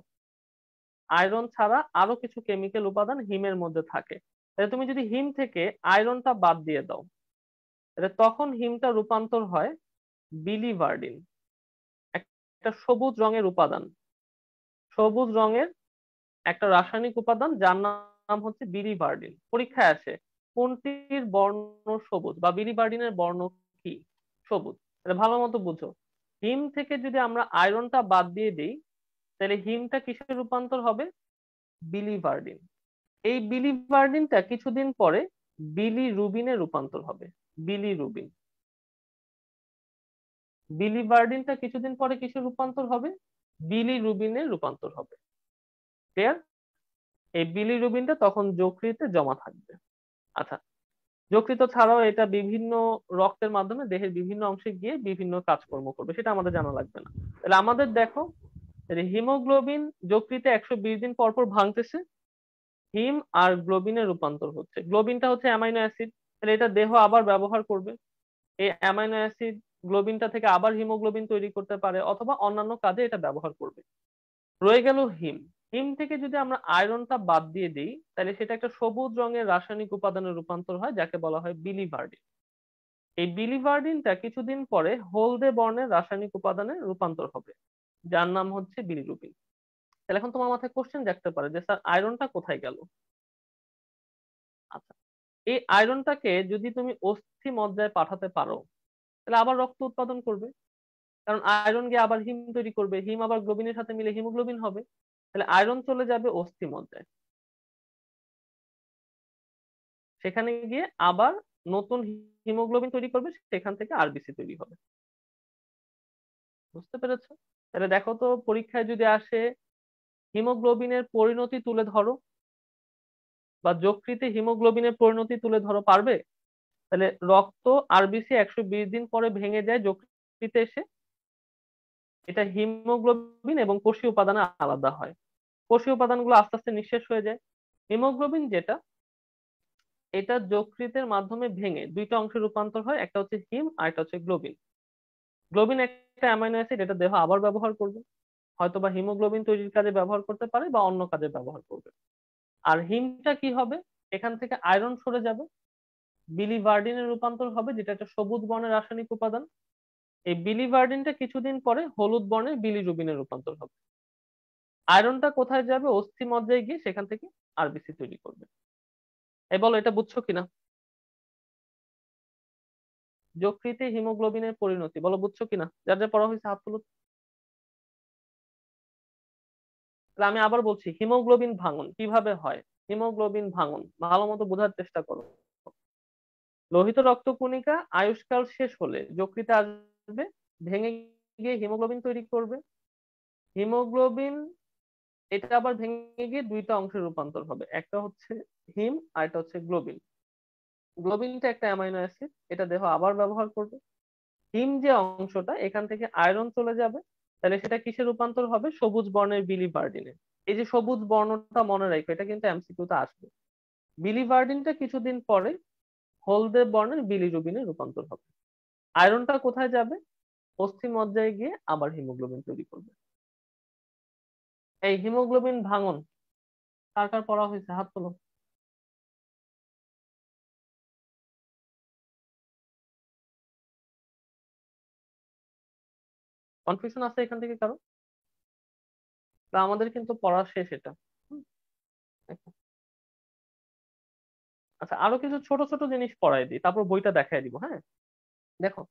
Speaker 1: আয়রন ছাড়া আরো কিছু কেমিক্যাল উপাদান হিমের মধ্যে থাকে। তাহলে তুমি যদি হিম থেকে আয়রনটা বাদ দিয়ে দাও, তাহলে তখন হিমটা রূপান্তর হয় বিলিভার্ডিন, একটা সবুজ রঙের উপাদান, সবুজ রঙের একটা রাসায়নিক উপাদান যার নাম হচ্ছে বিলিভার্ডিন। পরীক্ষায় আসে কোনটির বর্ণ সবুজ বা বিলিভার্ডিনের বর্ণ কি? সবুজ। তাহলে ভালো মতো বুঝো, হিম থেকে যদি আমরা আয়রনটা বাদ দিয়ে দিই তাহলে হিমটা কিসে রূপান্তর হবে? বিলিভার্ডিন। এই বিলিভার্ডিনটা কিছুদিন পরে বিলিরুবিনে রূপান্তর হবে। বিলিরুবিন, বিলিভার্ডিনটা কিছুদিন পরে কিসে রূপান্তর হবে? বিলিরুবিনে রূপান্তর হবে। ক্লিয়ার? এই বিলিরুবিনটা তখন যকৃতে জমা থাকবে। আচ্ছা, যকৃত ছাড়াও এটা বিভিন্ন রক্তের মাধ্যমে দেহের বিভিন্ন অংশে গিয়ে বিভিন্ন কাজকর্ম করবে, সেটা আমাদের জানা লাগবে না। তাহলে আমাদের দেখো, হিমোগ্লোবিন যকৃতে 120 দিন পর পর ভাঙতেছে, হিম আর গ্লোবিনে রূপান্তর হচ্ছে। গ্লোবিনটা হচ্ছে অ্যামাইনো অ্যাসিড, তাহলে এটা দেহ আবার ব্যবহার করবে। এই অ্যামাইনো অ্যাসিড গ্লোবিনটা থেকে আবার হিমোগ্লোবিন তৈরি করতে পারে অথবা অন্যান্য কাজে এটা ব্যবহার করবে। রয়ে গেল হিম। হিম থেকে যদি আমরা আয়রনটা বাদ দিয়ে দিই তাহলে সেটা একটা সবুজ রঙের রাসায়নিক উপাদানে রূপান্তর হয় যাকে বলা হয় বিলিভার্ডিন। এই বিলিভার্ডিনটা কিছুদিন পরে হলদে বর্ণের রাসায়নিক উপাদানে রূপান্তর হবে যার নাম হচ্ছে বিলিরুবিন। তাহলে এখন তোমার মাথায় কোশ্চেন জাগতে পারে যে স্যার আয়রনটা কোথায় গেল? আচ্ছা, এই আয়রনটাকে যদি তুমি অস্থি মজ্জায় পাঠাতে পারো তাহলে আবার রক্ত উৎপাদন করবে, কারণ আয়রন গিয়ে আবার হিম তৈরি করবে, হিম আবার গ্লোবিনের সাথে মিলে হিমোগ্লোবিন হবে। তাহলে আয়রন চলে যাবে অস্থি মজ্জায়, সেখানে গিয়ে আবার নতুন হিমোগ্লোবিন তৈরি করবে, সেখান থেকে আরবিসি তৈরি হবে। বুঝতে পেরেছো? তাহলে দেখো তো, পরীক্ষায় যদি আসে হিমোগ্লোবিনের পরিণতি তুলে ধরো বা যকৃতে হিমোগ্লোবিনের পরিণতি তুলে ধরো, পারবে? তাহলে রক্ত আরবিসি 120 দিন পরে ভেঙে যায় যকৃতে এসে, এটা হিমোগ্লোবিন এবং কোষীয় উপাদানে আলাদা হয়। কোষীয় উপাদানগুলো আস্তে আস্তে নিঃশেষ হয়ে যায়। হিমোগ্লোবিন যেটা, এটা যকৃতের মাধ্যমে ভেঙে দুইটা অংশে রূপান্তর হয়, একটা হচ্ছে হিম আর একটা হচ্ছে গ্লোবিন। গ্লোবিন একটা অ্যামাইনো অ্যাসিড, এটা দেহ আবার ব্যবহার করবে, হয়তো বা হিমোগ্লোবিন তৈরির কাজে ব্যবহার করতে পারে বা অন্য কাজে ব্যবহার করবে। আর হিমটা কি হবে? এখান থেকে আয়রন সরে যাবে, বিলিভার্ডিনে রূপান্তর হবে যেটা একটা সবুজ বর্ণের রাসায়নিক উপাদান। এই বিলিভার্ডিনটা কিছুদিন পরে হলুদ বর্ণের বিলিরুবিনে রূপান্তর হবে। আয়রনটা কোথায় যাবে? অস্থি মজ্জায় গিয়ে সেখান থেকে আরবিসি তৈরি করবে। এই বলো, এটা বুঝছো কিনা? যকৃতে হিমোগ্লোবিনের পরিণতি, বলো বুঝছো কিনা? যার যা পড়া হয়েছে হাত তুলো। তাহলে আমি আবার বলছি, হিমোগ্লোবিন ভাঙন কিভাবে হয়। হিমোগ্লোবিন ভাঙন ভালো মতো বোঝার চেষ্টা করো। লোহিত রক্তকণিকা আয়ুষ্কাল শেষ হলে যকৃতে আসবে, ভেঙে গিয়ে হিমোগ্লোবিন তৈরি করবে। হিমোগ্লোবিন এটা আবার ভেঙে গিয়ে দুইটা অংশে রূপান্তর হবে, একটা হচ্ছে হিম আর একটা হচ্ছে গ্লোবিন। গ্লোবিনটা একটা অ্যামাইনো অ্যাসিড, এটা দেহ আবার ব্যবহার করবে। হিম যে অংশটা, এখান থেকে আয়রন চলে যাবে, তাহলে সেটা কিসে রূপান্তর হবে? সবুজ বর্ণের বিলিভার্ডিনে। এই যে সবুজ বর্ণটা মনে রাখো, এটা কিন্তু এমসিকিউতে আসবে। বিলিভার্ডিনটা কিছুদিন পরে হলদে বর্ণের বিলিরুবিনে রূপান্তর হবে। আয়রনটা কোথায় যাবে? অস্থি মজ্জায় গিয়ে আবার হিমোগ্লোবিন তৈরি করবে। এই হিমোগ্লোবিন ভাঙন কার কার পড়া হয়েছে? হাত তোলো। কনফিউশন আছে এখান থেকে কারো? তা আমাদের কিন্তু পড়া শেষ এটা। হুম, দেখো। আচ্ছা, আরো কিছু ছোট ছোট জিনিস পড়াই দিই, তারপর বইটা দেখাই দিব। হ্যাঁ, দেখো,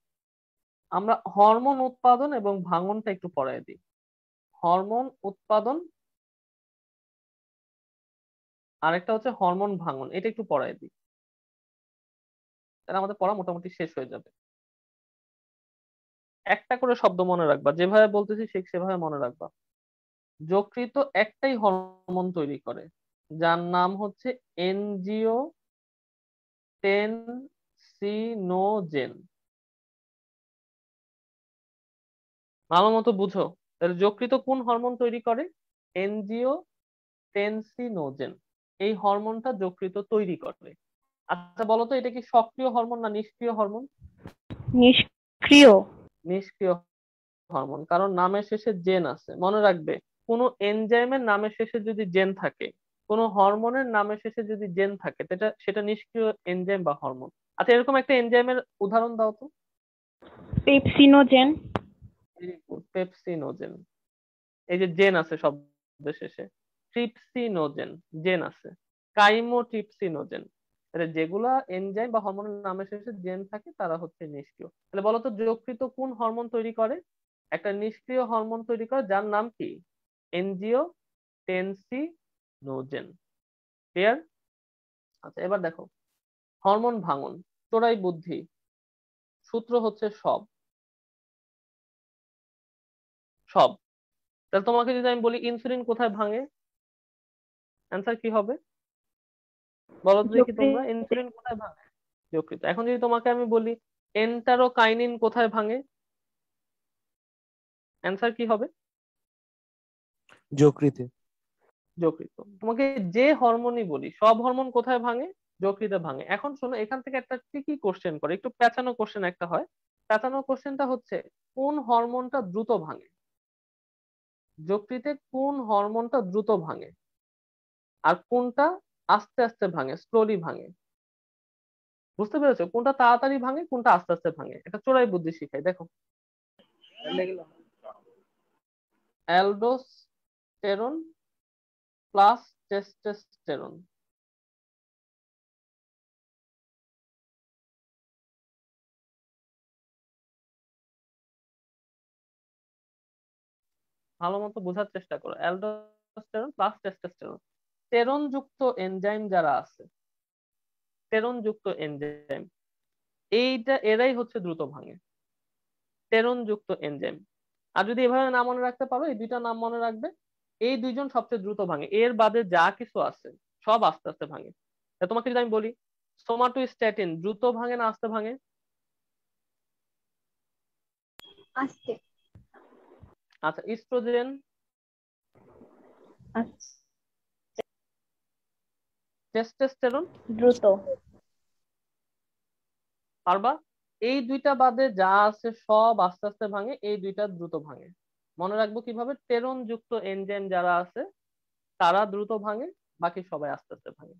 Speaker 1: আমরা হরমোন উৎপাদন এবং ভাঙনটা একটু পড়াই দিই। হরমোন উৎপাদন, আরেকটা হচ্ছে হরমোন ভাঙন, এটা একটু পড়াই দিই, তাহলে আমাদের পড়া মোটামুটি শেষ হয়ে যাবে। একটা করে শব্দ মনে রাখবা, যেভাবে বলতেছি ঠিক সেভাবে মনে রাখবা। যকৃত একটাই হরমোন তৈরি করে, যার নাম হচ্ছে এনজিওটেনসিনোজেন। ভালো মতো বুঝো। তাহলে যকৃত কোন হরমোন তৈরি করে? এনজিওটেনসিনোজেন। এই হরমোনটা যকৃত তৈরি করে। আচ্ছা বলো তো, এটা কি সক্রিয় হরমোন না নিষ্ক্রিয় হরমোন?
Speaker 2: নিষ্ক্রিয়।
Speaker 1: নিষ্ক্রিয় হরমোন, কারণ নামের শেষে জেন আছে। মনে রাখবে, কোনো এনজাইমের নামের শেষে যদি জেন থাকে, কোনো হরমোনের নামের শেষে যদি জেন থাকে, সেটা নিষ্ক্রিয় এনজাইম বা হরমোন। আচ্ছা, এরকম একটা এনজাইমের উদাহরণ দাও তো।
Speaker 2: পেপসিনোজেন।
Speaker 1: পেপসিনোজেন। এই যে জেন আছে শব্দের শেষে। ট্রিপসিনোজেন, জেন আছে। কাইমোট্রিপসিনোজেন। তাহলে যেগুলা এনজাইম বা হরমোনের নামের শেষে জেন থাকে তারা হচ্ছে নিষ্ক্রিয়। তাহলে বলো তো, যকৃত কোন হরমোন তৈরি করে? একটা নিষ্ক্রিয় হরমোন তৈরি করে, যার নাম কি? এনজিওটেনসিনোজেন। ক্লিয়ার? আচ্ছা, এবার দেখো, হরমোন ভাঙন, চোরাই বুদ্ধি, সূত্র হচ্ছে সব। সব। তাহলে তোমাকে যদি আমি বলি ইনসুলিন কোথায় ভাঙে, অ্যান্সার কি হবে? বলো তো দেখি তোমরা,
Speaker 2: যকৃত।
Speaker 1: ইনসুলিন কোথায় ভাঙে? যকৃত। এখন যদি তোমাকে আমি বলি এন্টারোকাইনিন কোথায় ভাঙে, অ্যান্সার কি হবে?
Speaker 5: যকৃতে।
Speaker 1: যকৃত। তোমাকে যে হরমোনই বলি, সব হরমোন কোথায় ভাঙে? যকৃতে ভাঙে। এখন শোনো, এখান থেকে একটা ট্রিকি কোশ্চেন করে, একটু পেঁচানো কোশ্চেন একটা হয়। পেঁচানো কোশ্চেনটা হচ্ছে, কোন হরমোনটা দ্রুত ভাঙে? যকৃতে কোন হরমোনটা দ্রুত ভাঙে আর কোনটা আস্তে আস্তে ভাঙে, স্লোলি ভাঙে? বুঝতে পেরেছো? কোনটা তাড়াতাড়ি ভাঙে, কোনটা আস্তে আস্তে ভাঙে? এটা চোরাই বুদ্ধি শিখাই, দেখো। Aldosterone plus testosterone. ভালো মতো বোঝার চেষ্টা করো। Aldosterone plus testosterone. টেরন যুক্ত এনজাইম যারা আছে, টেরন যুক্ত এনজাইম, এরাই হচ্ছে দ্রুত ভাঙে। টেরন যুক্ত এনজাইম। আর যদি এভাবে না মনে রাখতে পারো, এই দুইটা নাম মনে রাখবে। এই দুইজন সবচেয়ে দ্রুত ভাঙে, এর বাদে যা কিছু আছে সব আস্তে আস্তে ভাঙে। তা তোমাকে যদি আমি বলি, সোমাটোস্ট্যাটিন দ্রুত ভাঙে না আস্তে ভাঙে?
Speaker 2: আস্তে।
Speaker 1: আচ্ছা, ইস্ট্রোজেন,
Speaker 2: আস্তে।
Speaker 1: টেস্টোস্টেরন?
Speaker 2: দ্রুত।
Speaker 1: পারবা? এই দুইটা বাদে যা আছে সব আস্তে আস্তে ভাঙে, এই দুইটা দ্রুত ভাঙে। মনে রাখবো কিভাবে? টেরন যুক্ত এনজাইম যারা আছে তারা দ্রুত ভাঙে, বাকি সবাই আস্তে আস্তে ভাঙে।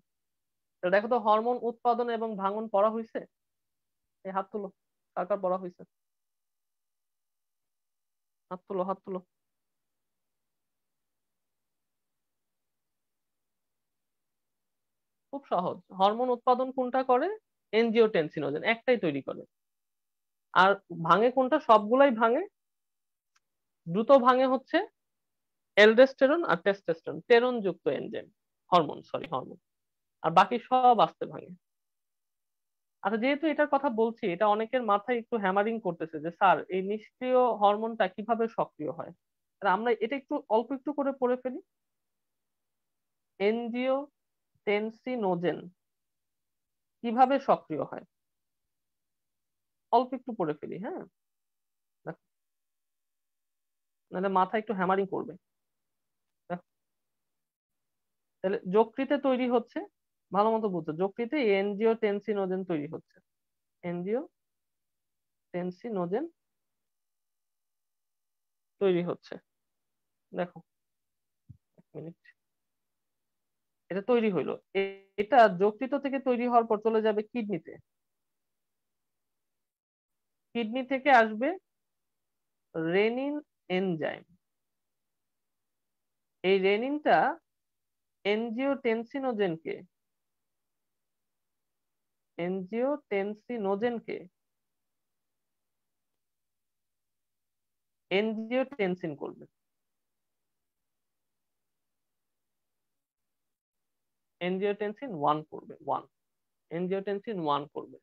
Speaker 1: তো দেখো তো, হরমোন উৎপাদন এবং ভাঙন পড়া হয়েছে? এই হাত তুলো, কার কার পড়া হয়েছে? হাত তুলো, হাত তুলো। খুব সহজ। হরমোন উৎপাদন কোনটা করে? এনজিওটেনসিনোজেন একটাই তৈরি করে। আর ভাঙে কোনটা? সবগুলাই ভাঙে। দ্রুত ভাঙে হচ্ছে এলডোস্টেরন আর টেস্টোস্টেরন, টেরন যুক্ত এনজাইম, হরমোন, সরি হরমোন। আর বাকি সব আস্তে ভাঙে। আচ্ছা, যেহেতু এটার কথা বলছি, এটা অনেকের মাথায় একটু হ্যামারিং করতেছে যে স্যার এই নিষ্ক্রিয় হরমোনটা কিভাবে সক্রিয় হয়। আর আমরা এটা একটু অল্প একটু করে পড়ে ফেলি। এনজিওটেনসিনোজেন কিভাবে সক্রিয় হয়, অল্প একটু পড়ে ফেলি, হ্যাঁ? দেখো, নাহলে মাথা একটু হ্যামারিং করবে। দেখো, তাহলে যকৃতে তৈরি হচ্ছে, ভালো মতো বুঝছো, যকৃতে এনজিওটেনসিনোজেন তৈরি হচ্ছে। এনজিওটেনসিনোজেন তৈরি হচ্ছে। দেখো, এক মিনিট, এটা তৈরি হইলো। এটা যকৃত থেকে তৈরি হওয়ার পর চলে যাবে কিডনিতে। কিডনি থেকে আসবে রেনিন এনজাইম। এই রেনিনটা এনজিওটেনসিনোজেনকে এনজিওটেনসিনোজেনকে এনজিওটেনসিন করবে, এনজিওটেনসিন 1 করবে, 1, এনজিওটেনসিন 1 করবে।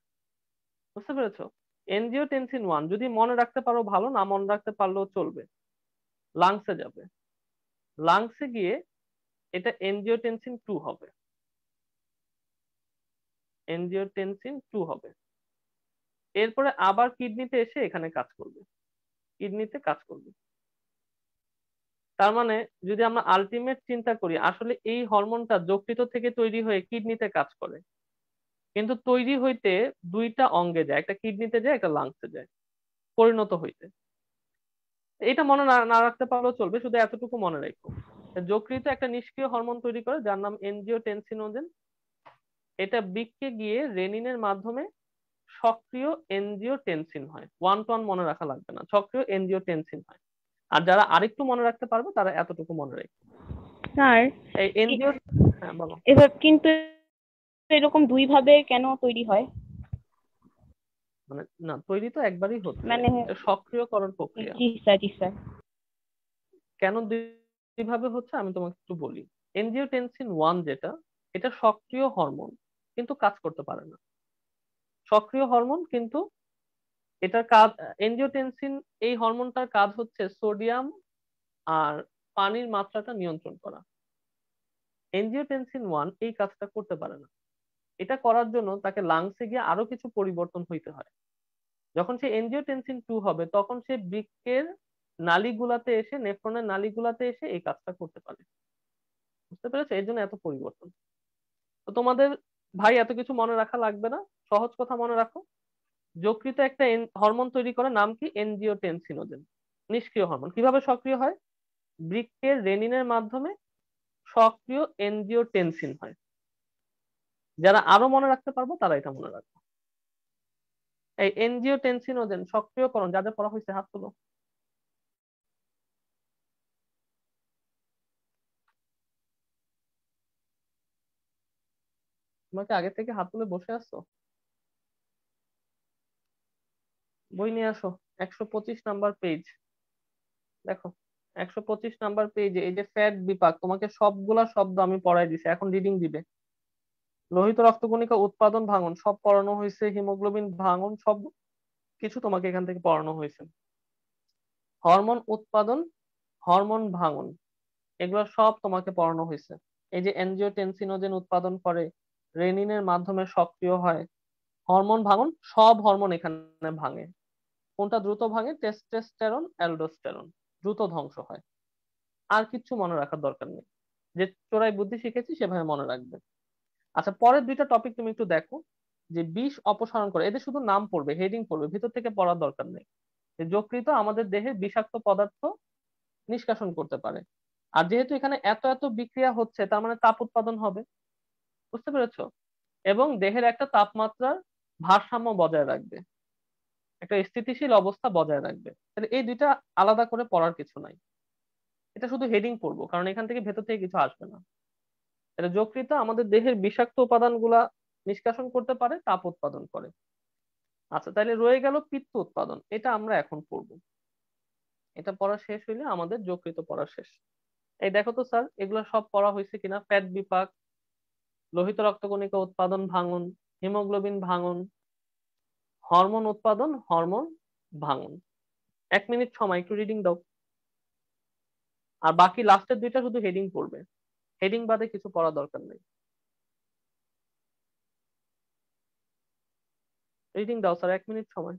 Speaker 1: বুঝতে পেরেছো? এনজিওটেনসিন 1 যদি মনে রাখতে পারো ভালো, না মনে রাখতে পারলেও চলবে। লাংসে যাবে, লাংসে গিয়ে এটা এনজিওটেনসিন 2 হবে, এনজিওটেনসিন 2 হবে। এরপরে আবার কিডনিতে এসে এখানে কাজ করবে, কিডনিতে কাজ করবে। তার মানে যদি আমরা আলটিমেট চিন্তা করি, আসলে এই হরমোনটা যকৃত থেকে তৈরি হয়ে কিডনিতে কাজ করে, কিন্তু তৈরি হইতে দুইটা অঙ্গে যায়, একটা কিডনিতে যায়, একটা লাংসে যায় পরিণত হইতে। এটা মনে না না রাখতে পারলেও চলবে, শুধু এতটুকু মনে রাখো। যকৃত একটা নিষ্ক্রিয় হরমোন তৈরি করে যার নাম এনজিওটেনসিনোজেন। এটা বৃক্কে গিয়ে রেনিনের মাধ্যমে সক্রিয় এনজিওটেনসিন হয়। 1 to 1 মনে রাখা লাগবে না, সক্রিয় এনজিওটেনসিন হয়। আর যারা আরেকটু মনে রাখতে পারবে তারা এতটুকু মনে রাখবে।
Speaker 2: স্যার
Speaker 1: এই এনজিও, হ্যাঁ বলো।
Speaker 2: এবার কিন্তু এরকম দুই ভাবে কেন তৈরি হয়?
Speaker 1: মানে না, তৈরি তো একবারই হচ্ছে,
Speaker 2: মানে
Speaker 1: এটা সক্রিয়করণ প্রক্রিয়া।
Speaker 2: জি স্যার, জি স্যার।
Speaker 1: কেন দুইভাবে হচ্ছে আমি তোমাকে একটু বলি। এনজিওটেনসিন 1 যেটা, এটা সক্রিয় হরমোন কিন্তু কাজ করতে পারে না। সক্রিয় হরমোন কিন্তু এটার কাজ, এনজিওটেনসিন এই হরমোনটার কাজ হচ্ছে সোডিয়াম আর পানির মাত্রাটা নিয়ন্ত্রণ করা। এনজিওটেনসিন 1 এই কাজটা করতে পারে না। এটা করার জন্য তাকে লাংসে গিয়ে আরো কিছু পরিবর্তন হইতে হয়। যখন সে এনজিওটেনসিন 2 হবে তখন সে বৃক্কের নালীগুলাতে এসে, নেফ্রনের নালীগুলাতে এসে এই কাজটা করতে পারে। বুঝতে পেরেছো? এর জন্য এত পরিবর্তন। তো তোমাদের ভাই এত কিছু মনে রাখা লাগবে না, সহজ কথা মনে রাখো। যকৃত একটা হরমোন তৈরি করে, নাম কি? এনজিওটেনসিনোজেন। নিষ্ক্রিয় হরমোন কিভাবে সক্রিয় হয়? বৃক্কের রেনিনের মাধ্যমে সক্রিয় এনজিওটেনসিন হয়। যারা আরো মনে রাখতে পারবো তারা এটা মনে রাখবে। এই এনজিওটেনসিনোজেন সক্রিয়করণ যাদের পড়া হয়েছে হাত তুলো। তোমাকে আগে থেকে হাত তুলে বসে আসছো? বই নিয়ে আসো, 125 নাম্বার পেজ। দেখো, 125 নাম্বার পেজে এই যে ফ্যাট বিপাক, তোমাকে সবগুলা শব্দ আমি পড়াই দিছি, এখন রিডিং দিবে। লোহিত রক্তকণিকা উৎপাদন ভাঙন সব পড়ানো হয়েছে, হিমোগ্লোবিন ভাঙন সব কিছু তোমাকে এখান থেকে পড়ানো হয়েছে। হরমোন উৎপাদন, হরমোন ভাঙন, এগুলো সব তোমাকে পড়ানো হয়েছে। এই যে এনজিওটেনসিনোজেন উৎপাদন করে, রেনিনের মাধ্যমে সক্রিয় হয়, হরমোন ভাঙন, সব হরমোন এখানে ভাঙে। কোনটা দ্রুত ভাঙে? টেস্টোস্টেরন, অ্যালডোস্টেরন দ্রুত ধ্বংস হয়। আর কিচ্ছু মনে রাখার দরকার নেই, যে চোরাই বুদ্ধি শিখেছি সেভাবে মনে রাখবে। আচ্ছা, পরের দুইটা টপিক তুমি একটু দেখো। যে বিষ অপসারণ করে, এদের শুধু নাম পড়বে, হেডিং পড়বে, ভিতর থেকে পড়ার দরকার নেই। যে যকৃত আমাদের দেহে বিষাক্ত পদার্থ নিষ্কাশন করতে পারে। আর যেহেতু এখানে এত এত বিক্রিয়া হচ্ছে, তার মানে তাপ উৎপাদন হবে। বুঝতে পেরেছো? এবং দেহের একটা তাপমাত্রার ভারসাম্য বজায় রাখবে, একটা স্থিতিশীল অবস্থা বজায় রাখবে। তাহলে এই দুইটা আলাদা করে পড়ার কিছু নাই, এটা শুধু হেডিং পড়বো, কারণ এখান থেকে ভেতর থেকে কিছু আসবে না। এটা যকৃৎ আমাদের দেহের বিষাক্ত উপাদানগুলা নিষ্কাশন করতে পারে, তাপ উৎপাদন করে। আচ্ছা, তাহলে রয়ে গেল পিত্ত উৎপাদন, এটা আমরা এখন পড়বো। এটা পড়া শেষ হইলে আমাদের যকৃৎ পড়া শেষ। এই দেখো তো স্যার, এগুলো সব পড়া হয়েছে কিনা? ফ্যাট বিপাক, লোহিত রক্তকণিকা উৎপাদন ভাঙন, হিমোগ্লোবিন ভাঙন, হরমোন উৎপাদন, হরমোন ভাঙন। 1 মিনিট সময়, একটু রিডিং দাও। আর বাকি লাস্টের দুইটা শুধু হেডিং পড়বে, হেডিং বাদে কিছু পড়া দরকার নেই। রিডিং দাও স্যার, 1 মিনিট সময়।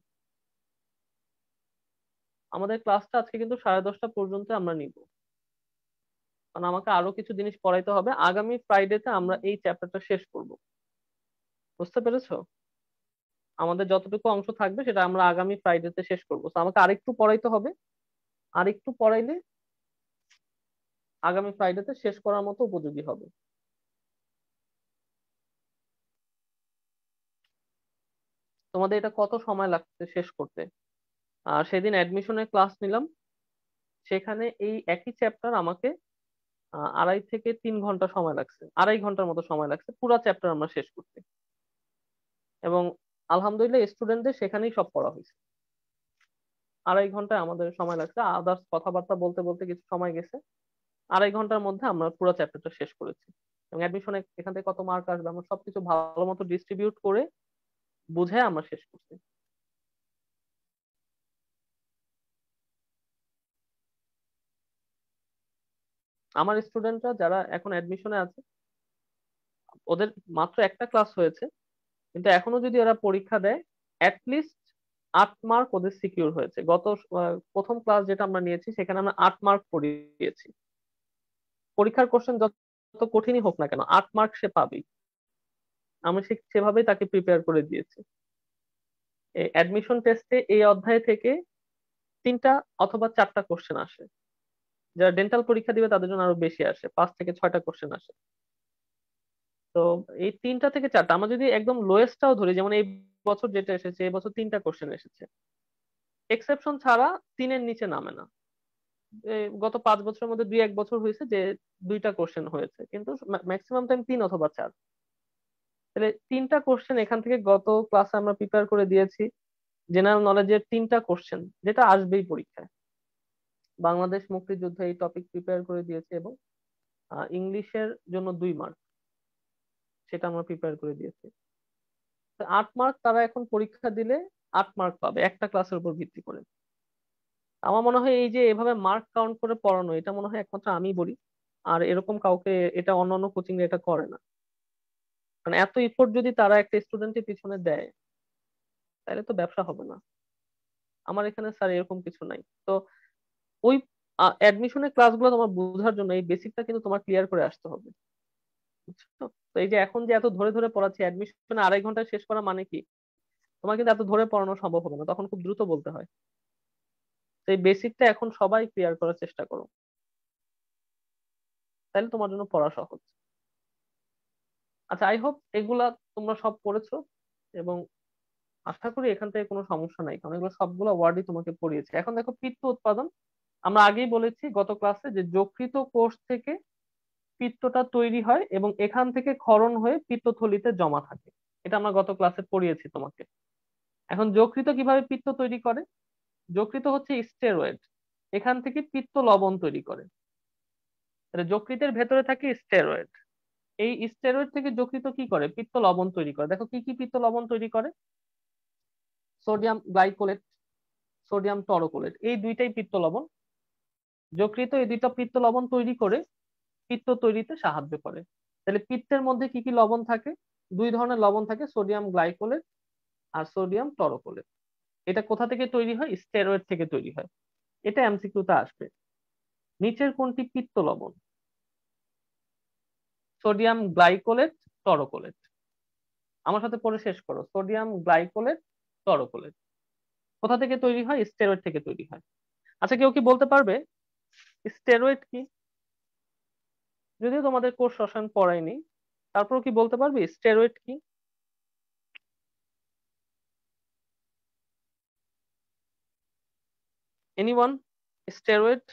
Speaker 1: আমাদের ক্লাসটা আজকে কিন্তু 10:30 পর্যন্ত আমরা নিব, কারণ আমাকে আরো কিছু জিনিস পড়াইতে হবে। আগামী ফ্রাইডেতে আমরা এই চ্যাপ্টারটা শেষ করব। বুঝতে পেরেছো? আমাদের যতটুকু অংশ থাকবে সেটা আমরা আগামী ফ্রাইডেতে শেষ করবো, তো আমাকে আরেকটু পড়াইতে হবে। আরেকটু পড়াইলে আগামী ফ্রাইডেতে শেষ করার মতো উপযোগী হবে। তোমাদের এটা কত সময় লাগছে শেষ করতে? আর সেদিন অ্যাডমিশনের ক্লাস নিলাম, সেখানে এই একই চ্যাপ্টার আমাকে 2.5 থেকে 3 ঘন্টা সময় লাগছে, 2.5 ঘন্টার মতো সময় লাগছে পুরো চ্যাপ্টার আমরা শেষ করতে। এবং আলহামদুলিল্লাহ স্টুডেন্টদের সেখানেই সব পড়া হয়েছে। 2.5 ঘন্টায় আমাদের সময় লাগছে, আদার্স কথাবার্তা বলতে বলতে কিছু সময় গেছে। 2.5 ঘন্টার মধ্যে আমরা পুরো চ্যাপ্টারটা শেষ করেছি। এবং অ্যাডমিশনে এখান থেকে কত মার্ক আসবে আমরা সবকিছু ভালো মতো ডিস্ট্রিবিউট করে বুঝে আমরা শেষ করছি। আমার স্টুডেন্টরা যারা এখন অ্যাডমিশনে আছে, ওদের মাত্র একটা ক্লাস হয়েছে, কিন্তু এখনো যদি ওরা পরীক্ষা দেয় অ্যাটলিস্ট 8 মার্ক ওদের সিকিউর হয়েছে। প্রথম ক্লাস যেটা আমরা নিয়েছি সেখানে আমরা 8 মার্ক পড়িয়েছি। পরীক্ষার কোশ্চেন যত কঠিনই হোক না কেন 8 মার্ক সে পাবেই। আমি সেভাবেই তাকে প্রিপেয়ার করে দিয়েছি। অ্যাডমিশন টেস্টে এই অধ্যায় থেকে 3টা অথবা 4টা কোশ্চেন আসে। যারা ডেন্টাল পরীক্ষা দিবে তাদের জন্য আরো বেশি আসে, 5 থেকে 6টা কোশ্চেন আসে। তো এই 3টা থেকে 4টা, আমরা যদি একদম লোয়েস্টটাও ধরি, যেমন এই বছর যেটা এসেছে, এই বছর 3টা কোশ্চেন এসেছে, এক্সেপশন ছাড়া 3-এর নিচে নামে না। গত 5 বছরের মধ্যে 2-1 বছর হয়েছে যে 2টা কোশ্চেন হয়েছে, কিন্তু ম্যাক্সিমাম টাইম 3 অথবা 4। তাহলে 3টা কোশ্চেন এখান থেকে গত ক্লাসে আমরা প্রিপেয়ার করে দিয়েছি। জেনারেল নলেজের 3টা কোশ্চেন যেটা আসবেই পরীক্ষায়, বাংলাদেশ মুক্তিযুদ্ধ এই টপিক প্রিপেয়ার করে দিয়েছি, এবং ইংলিশের জন্য 2 মার্ক সেটা আমরা প্রিপেয়ার করে দিয়েছি। তো 8 মার্ক তারা এখন পরীক্ষা দিলে 8 মার্ক পাবে একটা ক্লাসের উপর ভিত্তি করে। আমার মনে হয় এই যে এভাবে মার্ক কাউন্ট করে পড়ানো, এটা মনে হয় একমাত্র আমি বলি, আর এরকম কাউকে এটা অন্যান্য কোচিং এটা করে না। মানে এত ইফোর্ট যদি তারা একটা স্টুডেন্টের পিছনে দেয় তাহলে তো ব্যবসা হবে না। আমার এখানে স্যার এরকম কিছু নাই। তো ওই অ্যাডমিশনের ক্লাসগুলো তোমার বোঝার জন্য এই বেসিকটা কিন্তু তোমার ক্লিয়ার করে আসতে হবে, বুঝছো? তো এই যে এখন যে এত ধরে ধরে পড়াচ্ছি, অ্যাডমিশনে 2.5 ঘন্টায় শেষ করা মানে কি? তোমার কিন্তু এত ধরে পড়ানো সম্ভব হবে না, তখন খুব দ্রুত বলতে হয়। তো এই বেসিকটা এখন সবাই ক্লিয়ার করার চেষ্টা করো, তাহলে তোমার জন্য পড়া সহজ। আচ্ছা, আই হোপ এগুলা তোমরা সব পড়েছো, এবং আশা করি এখান থেকে কোনো সমস্যা নাই, কারণ এগুলো সবগুলো ওয়ার্ডই তোমাকে পড়িয়েছে। এখন দেখো পিত্ত উৎপাদন, আমরা আগেই বলেছি গত ক্লাসে যে যকৃত কোষ থেকে পিত্তটা তৈরি হয় এবং এখান থেকে ক্ষরণ হয়ে পিত্তথলিতে জমা থাকে। এটা আমরা গত ক্লাসে পড়িয়েছি তোমাকে। এখন যকৃত কিভাবে পিত্ত তৈরি করে? যকৃত হচ্ছে স্টেরয়েড, এখান থেকে পিত্ত লবণ তৈরি করে। তাহলে যকৃতের ভেতরে থাকে স্টেরয়েড, এই স্টেরয়েড থেকে যকৃত কি করে? পিত্ত লবণ তৈরি করে। দেখো কি কি পিত্ত লবণ তৈরি করে? সোডিয়াম গ্লাইকোলেট, সোডিয়াম টরোকোলেট, এই দুইটাই পিত্ত লবণ। যকৃত এই দুইটা পিত্ত লবণ তৈরি করে পিত্ত তৈরিতে সাহায্য করে। তাহলে পিত্তের মধ্যে কি কি লবণ থাকে? 2 ধরনের লবণ থাকে, সোডিয়াম গ্লাইকোলেট আর সোডিয়াম টরোকোলেট। এটা কোথা থেকে তৈরি হয়? স্টেরয়েড থেকে তৈরি হয়। এটা এমসিকিউতে আসবে। নিচের কোনটি পিত্ত লবণ? Sodium glycolate, taurocholate. আমার সাথে পড়ে শেষ করো, সোডিয়াম গ্লাইকোলেট, টরোকোলেট। কোথা থেকে তৈরি হয়? স্টেরয়েড থেকে তৈরি হয়। আচ্ছা, কেউ কি বলতে পারবে স্টেরয়েড কি? যদিও তোমাদের কোর্স রসায়ন পড়ায়নি, তারপর কি বলতে পারবে স্টেরয়েড কি? এনিওয়ান? স্টেরয়েড?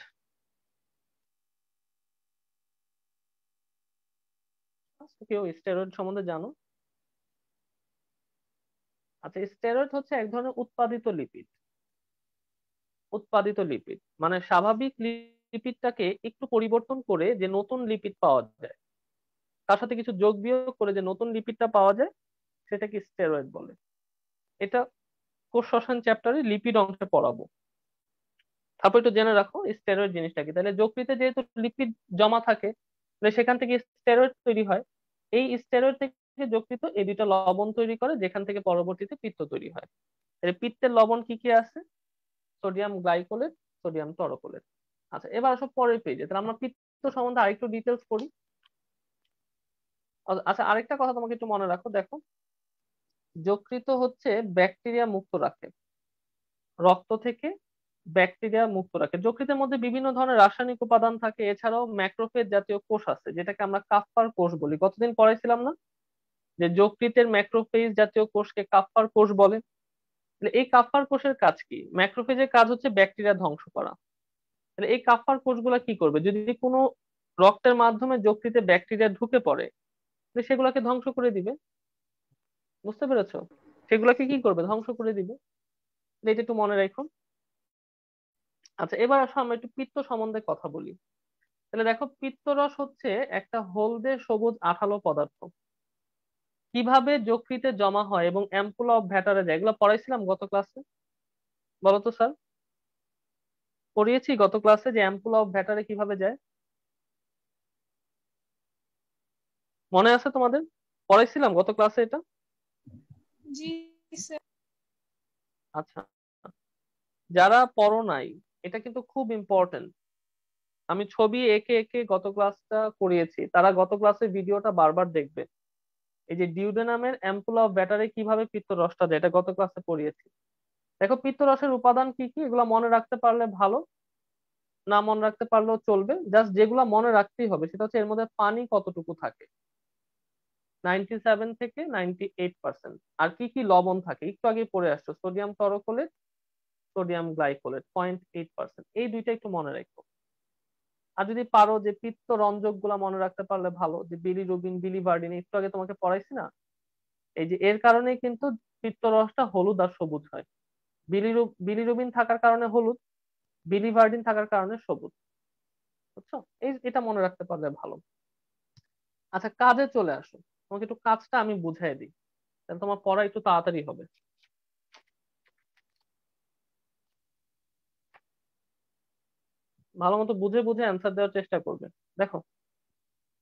Speaker 1: কেউ স্টেরয়েড সম্বন্ধে জানো? আচ্ছা, স্টেরয়েড হচ্ছে এক ধরনের উৎপাদিত লিপিড। উৎপাদিত লিপিড মানে স্বাভাবিক লিপিডটাকে একটু পরিবর্তন করে যে নতুন লিপিড পাওয়া যায়, তার সাথে কিছু যোগ বিয়োগ করে যে নতুন লিপিডটা পাওয়া যায়, সেটাকে স্টেরয়েড বলে। এটা কোষ শ্বসন চ্যাপ্টারে লিপিড অংশে পড়াবো। তারপর একটু জেনে রাখো স্টেরয়েড জিনিসটা কি। তাহলে যকৃতে যেহেতু লিপিড জমা থাকে, তাহলে সেখান থেকে স্টেরয়েড তৈরি হয়। এই স্টেরয়েড থেকে যকৃত এই দুইটা লবণ তৈরি করে, যেখান থেকে পরবর্তীতে পিত্ত তৈরি হয়। তাহলে পিত্তের লবণ কি কি আছে? Sodium glycolate, sodium taurocholate. আচ্ছা, এবার আসো পরের পেজে। তাহলে আমরা পিত্ত সম্বন্ধে আরেকটু ডিটেলস পড়ি। আচ্ছা, আরেকটা কথা তোমাকে একটু মনে রাখো, দেখো যকৃত হচ্ছে ব্যাকটেরিয়া মুক্ত রাখে, রক্ত থেকে ব্যাকটেরিয়া মুক্ত রাখে। যকৃতের মধ্যে বিভিন্ন ধরনের রাসায়নিক উপাদান থাকে, এছাড়াও ম্যাক্রোফেজ জাতীয় কোষ আছে, যেটাকে আমরা কাপ্পার কোষ বলি। কতদিন পড়াইছিলাম না যে যকৃতের ম্যাক্রোফেজ জাতীয় কোষকে কাপ্পার কোষ বলে? তাহলে এই কাপ্পার কোষের কাজ কি? ম্যাক্রোফেজের কাজ হচ্ছে ব্যাকটেরিয়া ধ্বংস করা। তাহলে এই কাপ্পার কোষগুলা কি করবে? যদি কোনো রক্তের মাধ্যমে যকৃতে ব্যাকটেরিয়া ঢুকে পড়ে, তাহলে সেগুলোকে ধ্বংস করে দিবে। বুঝতে পেরেছো? সেগুলোকে কি করবে? ধ্বংস করে দিবে। তাহলে এটা একটু মনে রাখো। আচ্ছা, এবার আসো আমরা একটু পিত্ত সম্বন্ধে কথা বলি। তাহলে দেখো, পিত্তরস হচ্ছে একটা হলদে সবুজ আঠালো পদার্থ। কিভাবে যকৃতে জমা হয় এবং অ্যাম্পুলা অফ ভ্যাটারে যায়, এগুলো পড়াইছিলাম গত ক্লাসে? বলো তো স্যার, পড়িয়েছি গত ক্লাসে যে অ্যাম্পুলা অফ ভ্যাটারে কিভাবে যায়? মনে আছে তোমাদের? পড়াইছিলাম গত ক্লাসে এটা?
Speaker 3: জি স্যার।
Speaker 1: আচ্ছা, যারা পড়ো নাই, এটা কিন্তু খুব ইম্পর্টেন্ট। আমি ছবি এঁকে এঁকে গত ক্লাসটা করিয়েছি, তারা গত ক্লাসের ভিডিওটা বারবার দেখবে। এই যে ডিউডেনামের অ্যাম্পুলা অফ ব্যাটারে কিভাবে পিত্ত রসটা যায়, এটা গত ক্লাসে পড়িয়েছি। দেখো পিত্ত রসের উপাদান কি কি, এগুলো মনে রাখতে পারলে ভালো, না মনে রাখতে পারলেও চলবে। জাস্ট যেগুলো মনে রাখতেই হবে সেটা হচ্ছে এর মধ্যে পানি কতটুকু থাকে, 97 থেকে 98%। আর কি কি লবণ থাকে একটু আগে পড়ে আসছো, সোডিয়াম টরোকোলেট, সোডিয়াম গ্লাইকোলেট 0.8%। এই দুইটা একটু মনে রাখো। আর যদি পারো যে পিত্ত রঞ্জক গুলা মনে রাখতে পারলে ভালো, যে বিলিরুবিন, বিলিভার্ডিন, একটু আগে তোমাকে পড়াইছি না? এই যে এর কারণেই কিন্তু পিত্ত রসটা হলুদ আর সবুজ হয়। বিলিরুবিন থাকার কারণে হলুদ, বিলিভার্ডিন থাকার কারণে সবুজ। বুঝছো? এটা মনে রাখতে পারলে ভালো। আচ্ছা, কাজে চলে আসো। তোমাকে একটু কাজটা আমি বুঝাই দিই, তাহলে তোমার পড়া একটু তাড়াতাড়ি হবে। ভালো মতো বুঝে বুঝে অ্যান্সার দেওয়ার চেষ্টা করবে। দেখো,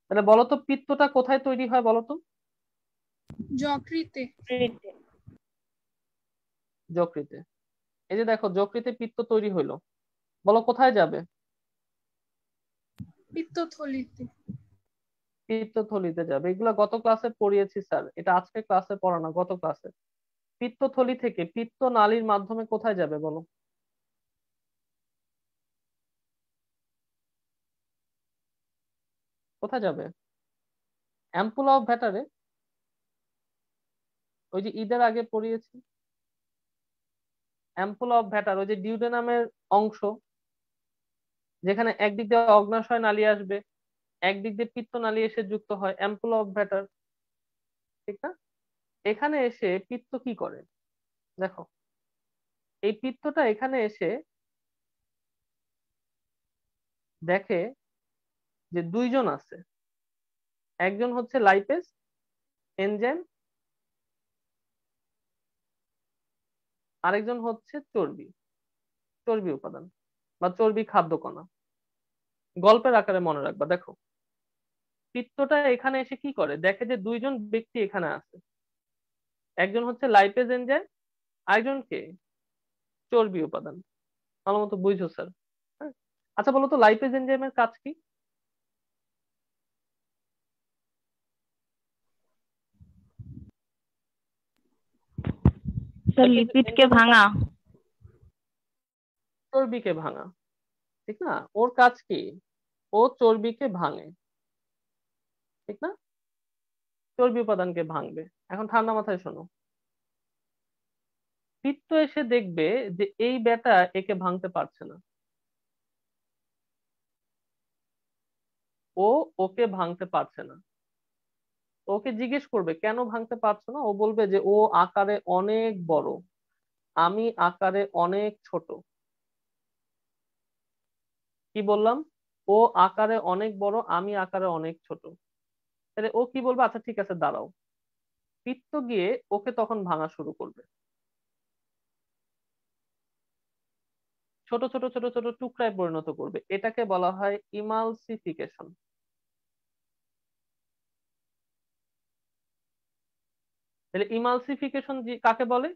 Speaker 1: তাহলে বলো তো পিত্তটা কোথায় তৈরি হয় বলো তো?
Speaker 3: যকৃতে।
Speaker 1: যকৃতে। এই যে দেখো, যকৃতে পিত্ত তৈরি হইলো, বলো কোথায় যাবে?
Speaker 3: পিত্তথলিতে।
Speaker 1: পিত্তথলিতে যাবে। এগুলা গত ক্লাসে পড়িয়েছি স্যার, এটা আজকে ক্লাসে পড়ানো, গত ক্লাসে। পিত্তথলি থেকে পিত্ত নালীর মাধ্যমে কোথায় যাবে বলো? কোথায় যাবে? অ্যাম্পুলা অফ ভ্যাটারে। ওই যে ঈদের আগে পড়িয়েছি, অ্যাম্পুলা অফ ভ্যাটার, ওই যে ডিউডেনামের অংশ, যেখানে একদিক দিয়ে অগ্ন্যাশয় নালী আসবে, একদিক দিয়ে পিত্ত নালী এসে যুক্ত হয়, অ্যাম্পুলা অফ ভ্যাটার। ঠিক না? এখানে এসে পিত্ত কি করে দেখো, এই পিত্তটা এখানে এসে দেখে যে দুইজন আছে। একজন হচ্ছে লাইপেজ এনজাইম, আরেকজন হচ্ছে চর্বি, চর্বি উপাদান বা চর্বি খাদ্য কণা। গল্পের আকারে মনে রাখবা। দেখো, পিত্তটা এখানে এসে কি করে, দেখে যে দুইজন ব্যক্তি এখানে আছে। একজন হচ্ছে লাইপেজ এনজাইম, আরেকজন কে? চর্বি উপাদান। ভালো মতো বুঝছো স্যার? হ্যাঁ। আচ্ছা, বলো তো লাইপেজ এনজাইমের কাজ কি?
Speaker 2: স্যার
Speaker 1: লাইপেজ
Speaker 2: লিপিডকে
Speaker 1: এনজাইমের কাজ
Speaker 2: ভাঙা।
Speaker 1: চর্বিকে ভাঙা। ঠিক না? ওর কাজ কি? ও চর্বিকে ভাঙে। ঠিক না? চর্বি উপাদানকে ভাঙবে। এখন ঠান্ডা মাথায় শোনো, পিত্ত এসে দেখবে যে এই বেটা একে ভাঙতে পারছে না, ও ওকে ভাঙতে পারছে না। ওকে জিজ্ঞেস করবে কেন ভাঙতে পারছো না, ও বলবে যে ও আকারে অনেক বড়, আমি আকারে অনেক ছোট। কি বললাম? ও আকারে অনেক বড়, আমি আকারে অনেক ছোট। তাহলে ও কি বলবে? আচ্ছা ঠিক আছে, দাঁড়াও। পিত্ত গিয়ে ওকে তখন ভাঙা শুরু করবে। ছোট ছোট ছোট ছোট টুকরায় পরিণত করবে, এটাকে বলা হয় ইমালসিফিকেশন। তাহলে ইমালসিফিকেশন কাকে বলে?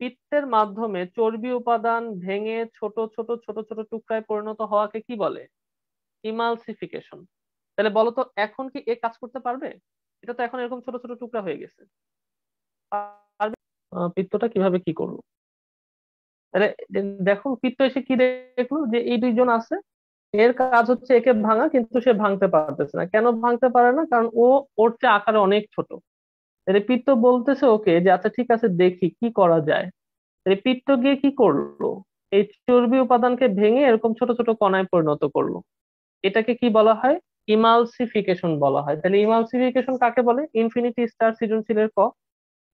Speaker 1: পিত্তের মাধ্যমে চর্বি উপাদান ভেঙে ছোট ছোট ছোট ছোট টুকরায় পরিণত হওয়াকে কি বলে? ইমালসিফিকেশন। তাহলে বলো তো এখন কি এ কাজ করতে পারবে? এটা তো এখন এরকম ছোট ছোট টুকরা হয়ে গেছে, পারবে? পিত্তটা কিভাবে কি করলো? তাহলে দেখো পিত্ত এসে কি দেখলো, যে এই দুইজন আছে, এর কাজ হচ্ছে একে ভাঙা, কিন্তু সে ভাঙতে পারতেছে না। কেন ভাঙতে পারে না? কারণ ও ওর চেয়ে আকারে অনেক ছোট। তাহলে পিত্ত বলতেছে ওকে যে আচ্ছা ঠিক আছে, দেখি কি করা যায়। তাহলে পিত্ত গিয়ে কি করলো, এই চর্বি উপাদানকে ভেঙে এরকম ছোট ছোট কণায় পরিণত করলো। এটাকে কি বলা হয়? ইমালসিফিকেশন বলা হয়। তাহলে ইমালসিফিকেশন কাকে বলে? ইনফিনিটি স্টার সৃজনশীলের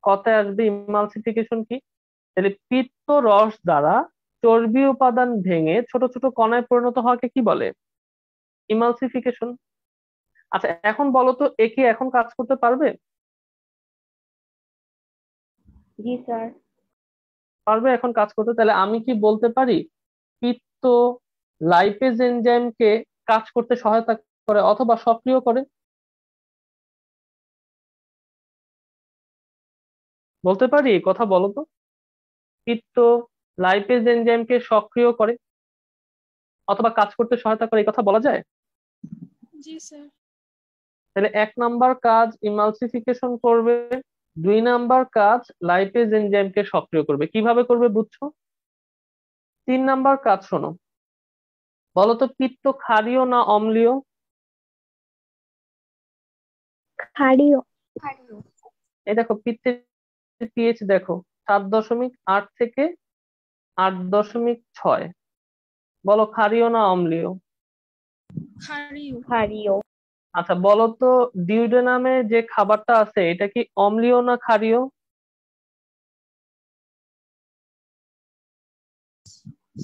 Speaker 1: কথায় আসবে ইমালসিফিকেশন কি। তাহলে পিত্ত রস দ্বারা চর্বি উপাদান ভেঙে ছোট ছোট কণায় পরিণত হওয়াকে কি বলে? ইমালসিফিকেশন। আচ্ছা এখন বলো তো, এ কি এখন কাজ করতে পারবে?
Speaker 2: জি স্যার।
Speaker 1: পারবে এখন কাজ করতে। তাহলে আমি কি বলতে পারি পিত্ত লাইপেজ এনজাইমকে কাজ করতে সহায়তা করে অথবা সক্রিয় করে? বলতে পারি? কথা বলো তো। পিত্ত লাইপেজ এনজাইমকে সক্রিয় করে অথবা কাজ করতে সহায়তা করে, এই কথা বলা যায়?
Speaker 3: জি স্যার।
Speaker 1: তাহলে 1 নাম্বার কাজ ইমালসিফিকেশন করবে, 2 নাম্বার কাজ লাইপেজ এনজাইমকে সক্রিয় করবে। কিভাবে করবে বুঝছো? 3 নাম্বার কাজ শোনো, বলতো পিত্ত ক্ষারীয় না অম্লীয়?
Speaker 2: ক্ষারীয়।
Speaker 1: এই দেখো পিত্তের পিএইচ দেখো 7.8 থেকে 8.6। বলো ক্ষারীয় না অম্লীয়?
Speaker 3: ক্ষারীয়।
Speaker 2: ক্ষারীয়।
Speaker 1: আচ্ছা বলো তো, ডিউডেনামে যে খাবারটা আছে এটা কি অম্লীয় না ক্ষারীয়?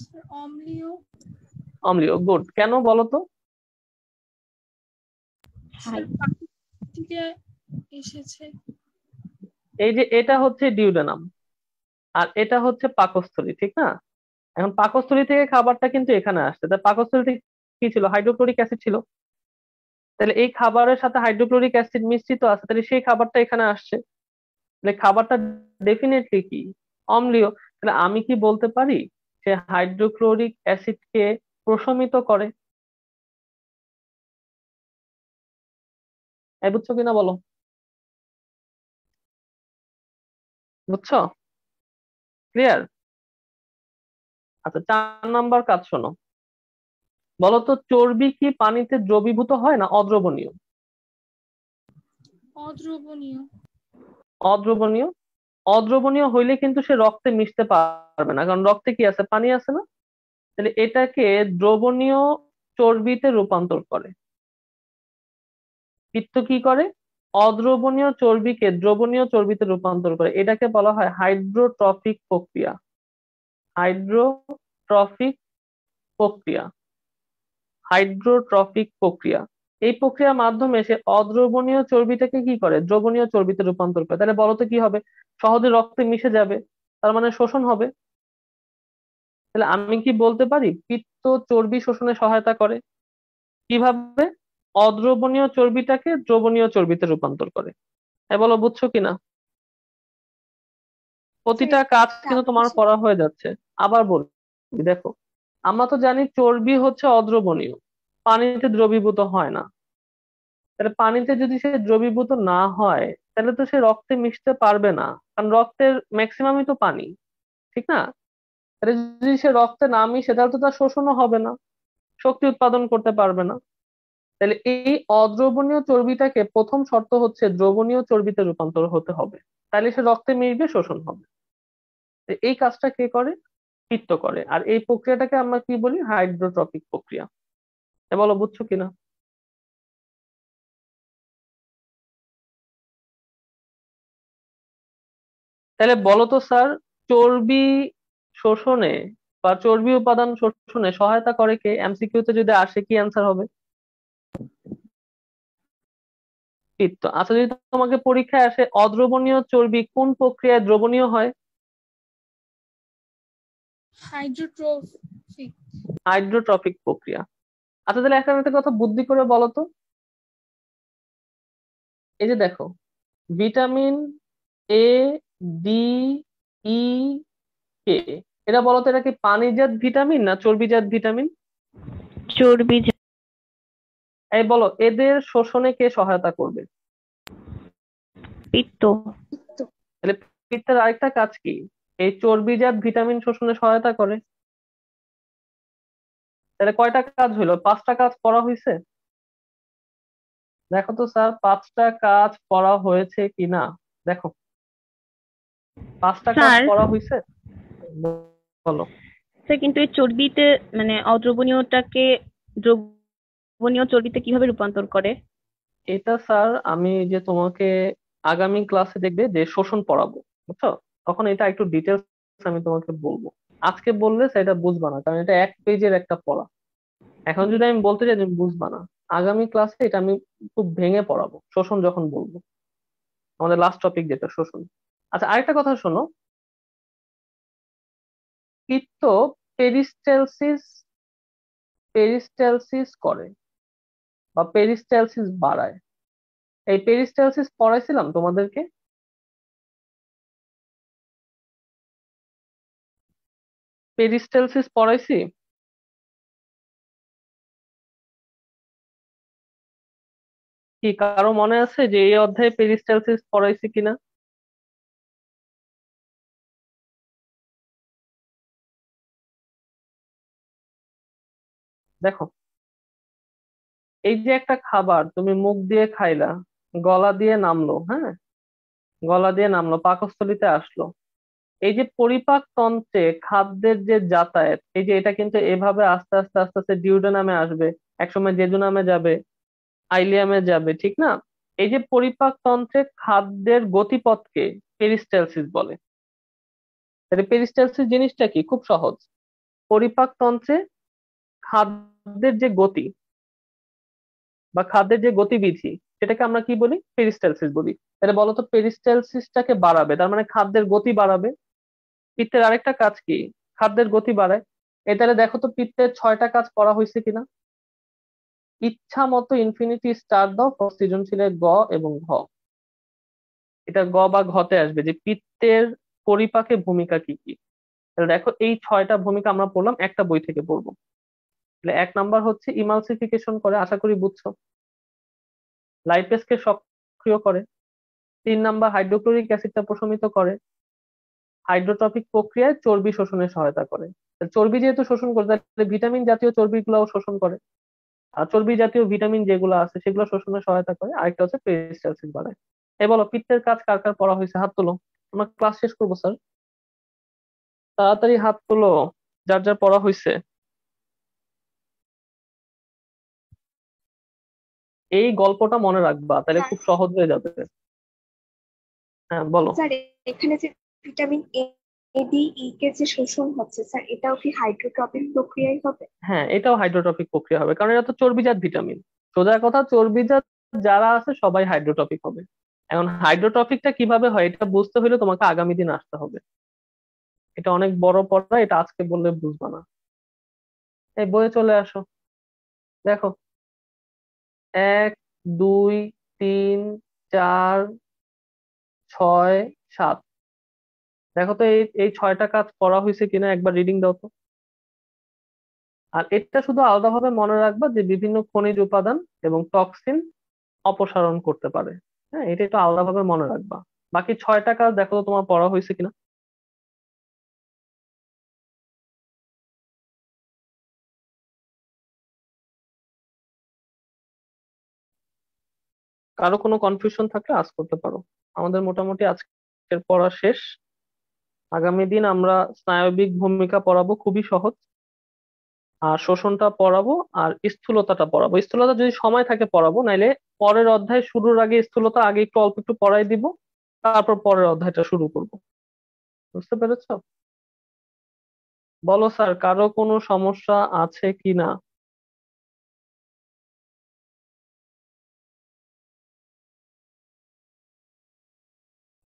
Speaker 3: স্যার অম্লীয়।
Speaker 1: অম্লীয়। গুড। কেন বলো তো?
Speaker 3: স্যার পাখির থেকে এসেছে।
Speaker 1: এই যে এটা হচ্ছে ডিউডেনাম আর এটা হচ্ছে পাকস্থলী, ঠিক না? এখন পাকস্থলী থেকে খাবারটা কিন্তু এখানে আসছে, তাই পাকস্থলীতে কি ছিল? হাইড্রোক্লোরিক অ্যাসিড ছিল। তাহলে এই খাবারের সাথে হাইড্রোক্লোরিক অ্যাসিড মিশ্রিত আছে, তাহলে সেই খাবারটা এখানে আসছে। তাহলে খাবারটা ডেফিনেটলি কি? অম্লীয়। তাহলে আমি কি বলতে পারি সে হাইড্রোক্লোরিক অ্যাসিডকে প্রশমিত করে? এই বুঝছো কিনা বলো? বুঝছো? ক্লিয়ার? আচ্ছা 4 নাম্বার কাজ শোনো, বলতো চর্বি কি পানিতে দ্রবীভূত হয় না অদ্রবণীয়?
Speaker 3: অদ্রবণীয়।
Speaker 1: অদ্রবণীয়। অদ্রবণীয় হইলে কিন্তু সে রক্তে মিশতে পারবে না, কারণ রক্তে কি আছে? পানি আছে না? তাহলে এটাকে দ্রবণীয় চর্বিতে রূপান্তর করে। পিত্ত কি করে? অদ্রবণীয় চর্বিকে দ্রবণীয় চর্বিতে রূপান্তর করে। এটাকে বলা হয় হাইড্রোট্রফিক প্রক্রিয়া। হাইড্রোট্রফিক প্রক্রিয়া। হাইড্রোট্রফিক প্রক্রিয়া। এই প্রক্রিয়ার মাধ্যমে সে অদ্রবণীয় চর্বিটাকে কি করে? দ্রবণীয় চর্বিতে রূপান্তর করে। তাহলে বলতো কি হবে? সহজে রক্তে মিশে যাবে, তার মানে শোষণ হবে। তাহলে আমি কি বলতে পারি পিত্ত চর্বি শোষণে সহায়তা করে? কিভাবে? অদ্রবণীয় চর্বিটাকে দ্রবণীয় চর্বিতে রূপান্তর করে। বলো বুঝছো কিনা?
Speaker 3: স্যার
Speaker 1: প্রতিটা
Speaker 3: একটু
Speaker 1: কাজ কিন্তু
Speaker 3: ডাউট
Speaker 1: তোমার
Speaker 3: আছে।
Speaker 1: করা হয়ে যাচ্ছে। আবার বলি, দেখো আমরা তো জানি চর্বি হচ্ছে অদ্রবণীয়, পানিতে দ্রবীভূত হয় না। তাহলে পানিতে যদি সে দ্রবীভূত না হয় তাহলে তো সে রক্তে মিশতে পারবে না, কারণ রক্তের ম্যাক্সিমামই তো পানি, ঠিক না? তাহলে যদি সে রক্তে না মিশে তাহলে তো তার শোষণও হবে না, শক্তি উৎপাদন করতে পারবে না। তাহলে এই অদ্রবণীয় চর্বিটাকে প্রথম শর্ত হচ্ছে দ্রবণীয় চর্বিতে রূপান্তর হতে হবে, তাহলে সে রক্তে মিশবে, শোষণ হবে। তো এই কাজটা কে করে? পিত্ত করে। আর এই প্রক্রিয়াটাকে আমরা কি বলি? হাইড্রোট্রপিক প্রক্রিয়া। বলো বুঝছো কিনা? তাহলে বলো তো স্যার, চর্বি শোষণে বা চর্বি উপাদান শোষণে সহায়তা করে কে? এমসিকিউ তে যদি আসে কি অ্যান্সার হবে? পিত্ত। আচ্ছা যদি তোমাকে পরীক্ষায় আসে অদ্রবণীয় চর্বি কোন প্রক্রিয়ায় দ্রবণীয় হয়?
Speaker 3: ঠিক।
Speaker 1: হাইড্রোট্রপিক প্রক্রিয়া। আচ্ছা তাহলে একটা কথা বুদ্ধি করে বলো তো, এই যে দেখো ভিটামিন এ, ডি, ই, কে, এটা বলো তো এটা কি পানিজাত ভিটামিন না চর্বিজাত ভিটামিন?
Speaker 2: চর্বি
Speaker 1: এই বলো এদের শোষণে কে সহায়তা করবে?
Speaker 2: পিত্ত।
Speaker 1: তাহলে পিত্তের আরেকটা কাজ কি? এই চর্বিজাত ভিটামিন শোষণে সহায়তা করে। তাহলে কয়টা কাজ হইলো? 5টা কাজ করা হয়েছে। দেখো তো স্যার 5টা কাজ করা হয়েছে কিনা, দেখো 5টা কাজ
Speaker 2: স্যার,
Speaker 1: করা হয়েছে। বলো।
Speaker 2: স্যার কিন্তু এই চর্বিতে মানে অদ্রবণীয়টাকে দ্রবণীয় চর্বিতে কিভাবে রূপান্তর করে?
Speaker 1: এটা স্যার আমি যে তোমাকে আগামী ক্লাসে দেখবে যে শোষণ পড়াবো, বুঝছো? তখন এটা একটু ডিটেলস আমি তোমাকে বলবো। আজকে বললে সেটা বুঝবা না, কারণ এটা 1 পেজের একটা পড়া। এখন যদি আমি বলতে চাই তুমি বুঝবা না। আগামী ক্লাসে এটা আমি খুব ভেঙে পড়াবো, শোষণ যখন বলবো, আমাদের লাস্ট টপিক যেটা শোষণ। আচ্ছা আরেকটা কথা শোনো, পিত্ত পেরিস্টালসিস পেরিস্টালসিস করে বা পেরিস্টালসিস বাড়ায়। এই পেরিস্টালসিস পড়াইছিলাম তোমাদেরকে? পেরিস্টালসিস পড়াইছি? কি কারো মনে আছে যে এই অধ্যায়ে পেরিস্টালসিস পড়াইছি কিনা? দেখো এই যে একটা খাবার তুমি মুখ দিয়ে খাইলা, গলা দিয়ে নামলো, হ্যাঁ, গলা দিয়ে নামলো, পাকস্থলীতে আসলো, এই যে পরিপাক তন্ত্রে খাদ্যের যে যাতায়াত, এই যে এটা কিন্তু এভাবে আস্তে আস্তে আস্তে আস্তে ডিউডেনামে আসবে, একসময় জেজুনামে যাবে, আইলিয়ামে যাবে, ঠিক না? এই যে পরিপাক তন্ত্রে খাদ্যের গতিপথকে পেরিস্টালসিস বলে। তাহলে পেরিস্টালসিস জিনিসটা কি? খুব সহজ। পরিপাক তন্ত্রে খাদ্যের যে গতি বা খাদ্যের যে গতিবিধি, সেটাকে আমরা কি বলি? পেরিস্টালসিস বলি। তাহলে বলো তো পেরিস্টালসিসটাকে বাড়াবে, তার মানে খাদ্যের গতি বাড়াবে। পিত্তের আরেকটা কাজ কি? খাদ্যের গতি বাড়ায়। এ তাহলে দেখো তো পিত্তের 6টা কাজ করা হয়েছে কিনা। ইচ্ছা মতো ইনফিনিটি স্টার দাও ফর সৃজনশীলের গ এবং ঘ। এটা গ বা ঘতে আসবে যে পিত্তের পরিপাকে ভূমিকা কি কি। তাহলে দেখো এই 6টা ভূমিকা আমরা পড়লাম, একটা বই থেকে পড়বো। তাহলে 1 নাম্বার হচ্ছে ইমালসিফিকেশন করে, আশা করি বুঝছো। লাইপেজকে সক্রিয় করে। 3 নাম্বার হাইড্রোক্লোরিক অ্যাসিডটা প্রশমিত করে। হাইড্রোট্রপিক প্রক্রিয়ায় চর্বি শোষণে সহায়তা করে। তাহলে চর্বি যেহেতু শোষণ করে, তাহলে ভিটামিন জাতীয় চর্বিগুলোও শোষণ করে। আর চর্বি জাতীয় ভিটামিন যেগুলো আছে সেগুলো শোষণে সহায়তা করে। আরেকটা হচ্ছে পেরিস্টালসিস বাড়ায়। এই বলো পিত্তের কাজ কার কার পড়া হয়েছে? হাত তোলো, আমরা ক্লাস শেষ করবো স্যার। তাড়াতাড়ি হাত তোলো, যার যার পড়া হয়েছে। এই গল্পটা মনে রাখবা, তাহলে
Speaker 6: স্যার
Speaker 1: খুব সহজ হয়ে যাবে। হ্যাঁ বলো।
Speaker 6: স্যার এখানে যে ভিটামিন এ, ডি, ই কে যে শোষণ হচ্ছে স্যার, এটাও কি হাইড্রোট্রপিক প্রক্রিয়াই হবে?
Speaker 1: হ্যাঁ এটাও হাইড্রোট্রপিক প্রক্রিয়া হবে, কারণ এটা তো চর্বিজাত ভিটামিন। সোজা কথা, চর্বিজাত যারা আছে সবাই হাইড্রোট্রপিক হবে। এখন হাইড্রোট্রপিকটা কিভাবে হয় এটা বুঝতে হলে তোমাকে আগামী দিন আসতে হবে। এটা অনেক বড় পড়া, এটা আজকে বললে বুঝবা না। এই বইয়ে চলে আসো, দেখো 1, 2, 3, 4, 6, 7। দেখো তো এই এই 6টা কাজ করা হয়েছে কিনা একবার রিডিং দাও তো। আর এটা শুধু আলাদাভাবে মনে রাখবা যে বিভিন্ন খনিজ উপাদান এবং টক্সিন অপসারণ করতে পারে। হ্যাঁ এটা একটু আলাদাভাবে মনে রাখবা। বাকি 6টা কাজ দেখো তো তোমার পড়া হয়েছে কিনা। কারো কোনো কনফিউশন থাকলে আজ করতে পারো। আমাদের মোটামুটি আজকের পড়া শেষ। আগামী দিন আমরা স্নায়বিক ভূমিকা পড়াবো, খুবই সহজ। আর শোষণটা পড়াবো, আর স্থূলতাটা পড়াবো। স্থূলতা যদি সময় থাকে পড়াবো, নাইলে পরের অধ্যায় শুরুর আগে স্থূলতা আগে একটু অল্প একটু পড়াই দিব, তারপর পরের অধ্যায়টা শুরু করব। বুঝতে পেরেছো? বলো স্যার কারো কোনো সমস্যা আছে কিনা?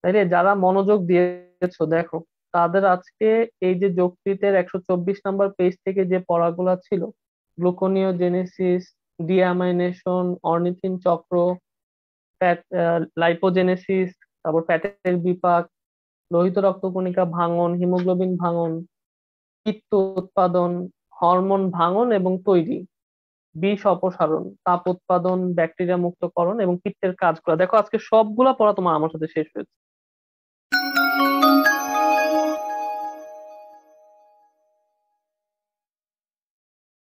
Speaker 1: তাইলে যারা মনোযোগ দিয়েছো দেখো তাদের আজকে এই যে যকৃতের 124 নম্বর পেজ থেকে যে পড়াগুলা ছিল, গ্লুকোনিওজেনেসিস, ডিঅ্যামাইনেশন, অর্নিথিন চক্র, ফ্যাট লাইপোজেনেসিস, তারপর ফ্যাটের বিপাক, লোহিত রক্তকণিকা ভাঙন, হিমোগ্লোবিন ভাঙন, পিত্ত উৎপাদন, হরমোন ভাঙন এবং তৈরি, বিষ অপসারণ, তাপ উৎপাদন, ব্যাকটেরিয়া মুক্তকরণ এবং পিত্তের কাজ করা, দেখো আজকে সবগুলা পড়া তোমার আমার সাথে শেষ হয়েছে।